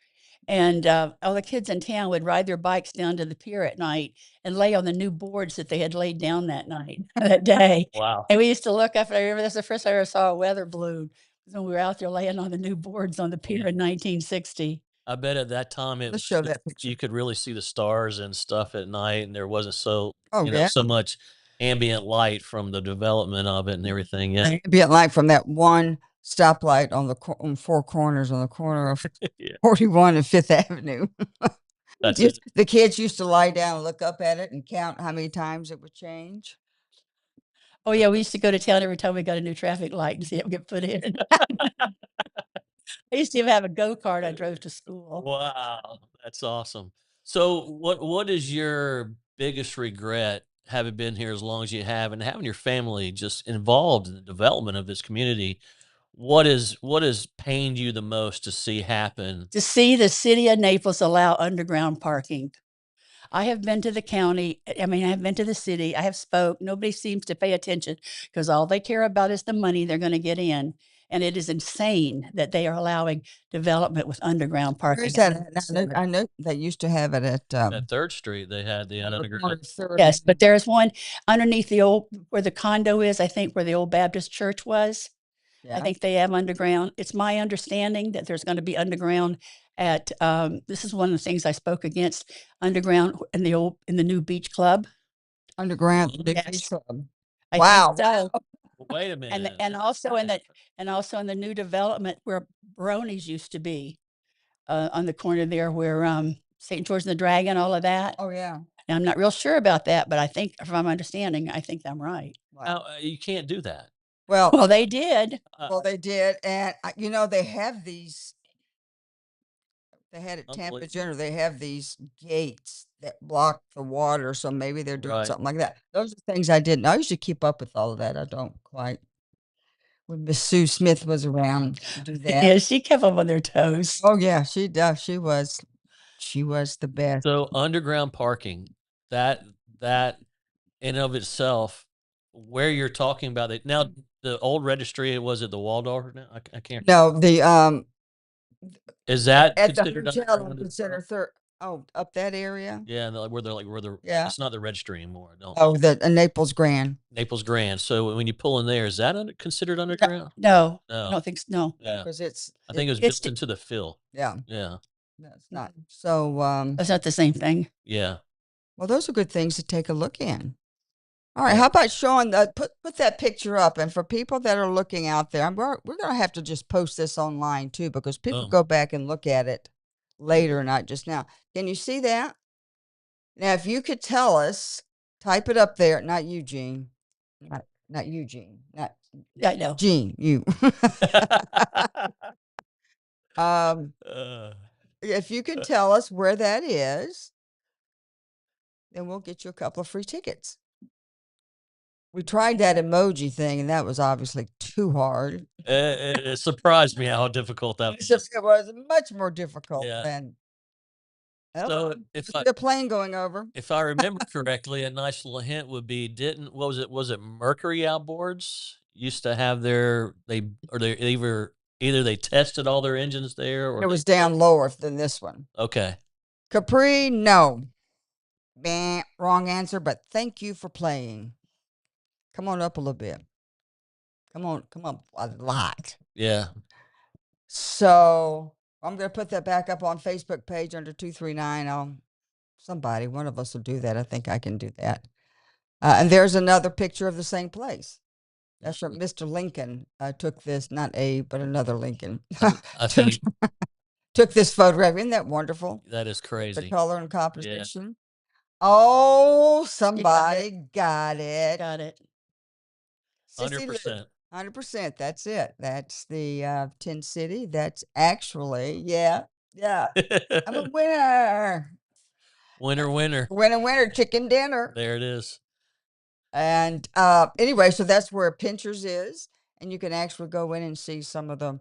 And all the kids in town would ride their bikes down to the pier at night and lay on the new boards that they had laid down that night, that day. Wow. And we used to look up, and I remember that's the first time I ever saw a weather balloon when we were out there laying on the new boards on the pier in 1960. I bet at that time Let's show that picture. you could really see the stars and stuff at night, and there wasn't so Oh, yeah. so much ambient light from the development of it and everything. Yeah. Ambient light from that one stoplight on the on four corners on the corner of Yeah. 41 and 5th Avenue. That's it. The kids used to lie down and look up at it and count how many times it would change. Oh yeah, we used to go to town every time we got a new traffic light and see it get put in. I used to even have a go-kart I drove to school. Wow, that's awesome. So what is your biggest regret having been here as long as you have and having your family just involved in the development of this community? What has pained you the most to see happen? To see the city of Naples allow underground parking. I have been to the county. I mean, I have been to the city. I have spoke. Nobody seems to pay attention because all they care about is the money they're going to get in. And it is insane that they are allowing development with underground parking. Where's that at? I know they used to have it at At 3rd Street, they had the underground. Yes, but there's one underneath the old where the condo is, I think, where the old Baptist church was. I Yeah. think they have underground. It's my understanding that there's going to be underground at this is one of the things I spoke against, underground in the new beach club. Underground Big Yes. Beach Club. I Wow. think so. Wait a minute. And also in the new development where Baroni's used to be, on the corner there where St. George and the Dragon, all of that. Oh yeah. And I'm not real sure about that, but I think from my understanding, I think I'm right. Now, you can't do that. Well, Well, they did. well, they did, and you know they have these. They had at Tampa Unbelievable. General. They have these gates that block the water, so maybe they're doing Right. something like that. Those are things I didn't know. I used to keep up with all of that. I don't quite. When Miss Sue Smith was around to do that. Yeah, she kept them on their toes. Oh yeah, she does. She was the best. So underground parking, that in of itself, where you're talking about it now, the old registry, was it the Waldorf? Now I can't. No, the Is that at the considered hotel underground on as Consider well? Third. Oh, up that area. Yeah, and where they're Yeah. it's not the registry anymore. No, Oh, the Naples Grand. Naples Grand. So when you pull in there, is that considered underground? No, No. I don't think so. No. Yeah, Because I think it was it's built into the fill. yeah, Yeah, that's not so. That's not the same thing. yeah. Well, those are good things to take a look in. All right, Yeah. how about showing put that picture up, and for people that are looking out there, we're gonna have to just post this online too because people Boom. go back and look at it later, not just now. Can you see that? Now, if you could tell us, type it up there. Not Eugene, not Eugene, not I know. Gene. You. Uh, If you can tell us where that is, then we'll get you a couple of free tickets. We tried that emoji thing, and that was obviously too hard. it surprised me how difficult that was. It was much more difficult Yeah. than. So Just a plane going over. if I remember correctly, a nice little hint would be was it Mercury Outboards used to have they either they tested all their engines there or It was down lower than this one. okay. Capri, no. Bah, wrong answer, but thank you for playing. Come on up a little bit. Come on a lot. Yeah. So I'm going to put that back up on Facebook page under 239. One of us will do that. I think I can do that. And there's another picture of the same place. That's from Mr. Lincoln. Took this, not Abe, but another Lincoln. I think Took this photograph. Isn't that wonderful? that is The crazy. color and composition. Oh, got somebody got it. Got it. Sissy Lou. 100%. 100%. That's it. That's the 10 City. That's actually, yeah. I'm a winner. Winner. Winner, chicken dinner. There it is. And anyway, so that's where Pinchers is. And you can actually go in and see some of the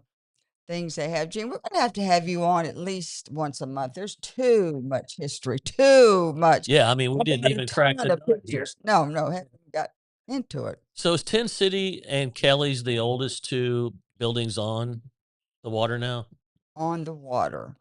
things they have. Gene, we're going to have you on at least once a month. There's too much history, too much. Yeah, I mean, we I've didn't got a even crack ton the of nut here. pictures. No, haven't got into it. So is 10 City and Kelly's the oldest two buildings on the water now? On the water.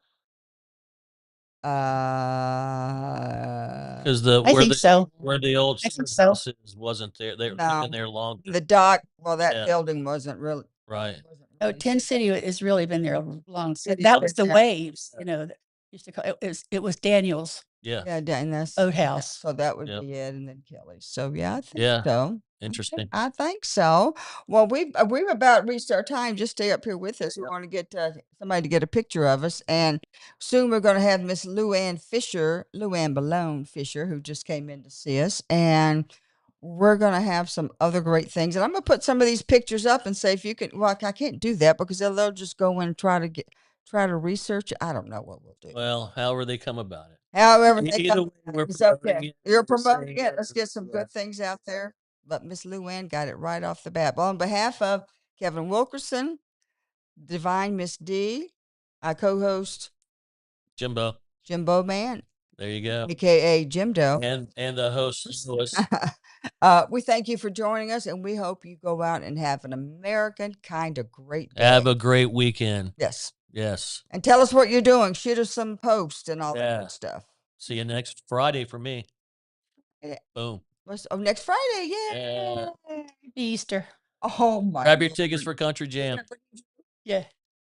Because I think so. where the old I think Sears so. house is wasn't there. They've No. been there longer. The dock, well, that Yeah. building wasn't really. Right. Oh, 10 City has really been there a long time. City's That was been the there. waves, that used to call it was Daniels. Yeah. Yeah, and that's Oat House. so that would Yep. be Ed and then Kelly. So yeah, I think Yeah. so. Interesting. I think so. Well, we've about reached our time. Just stay up here with us. We want to get somebody to get a picture of us, and soon we're going to have Miss Luann Balone Fisher, who just came in to see us, and we're going to have some other great things. And I'm going to put some of these pictures up and say if you can. Well, I can't do that because they'll just go in and try to research it. I don't know what we'll do. Well, however they come about it. However, they Either come, way, we're it's promoting okay. it. You're We're promoting saying it. Let's get some good things out there. But Miss Luann got it right off the bat. Well, on behalf of Kevin Wilkerson, Divine Miss D, our co-host Jimbo. Jimbo Man, There you go. aka Jimdo, And the host Louis. we thank you for joining us, and we hope you go out and have an American kind of great day. Have a great weekend. Yes. Yes. And tell us what you're doing. Shoot us some posts and all that Yeah. good stuff. See you next Friday for me. Yeah. Boom. Next Friday. Yeah. Yeah. Easter. Oh my. Grab your tickets for Country Jam. Yeah.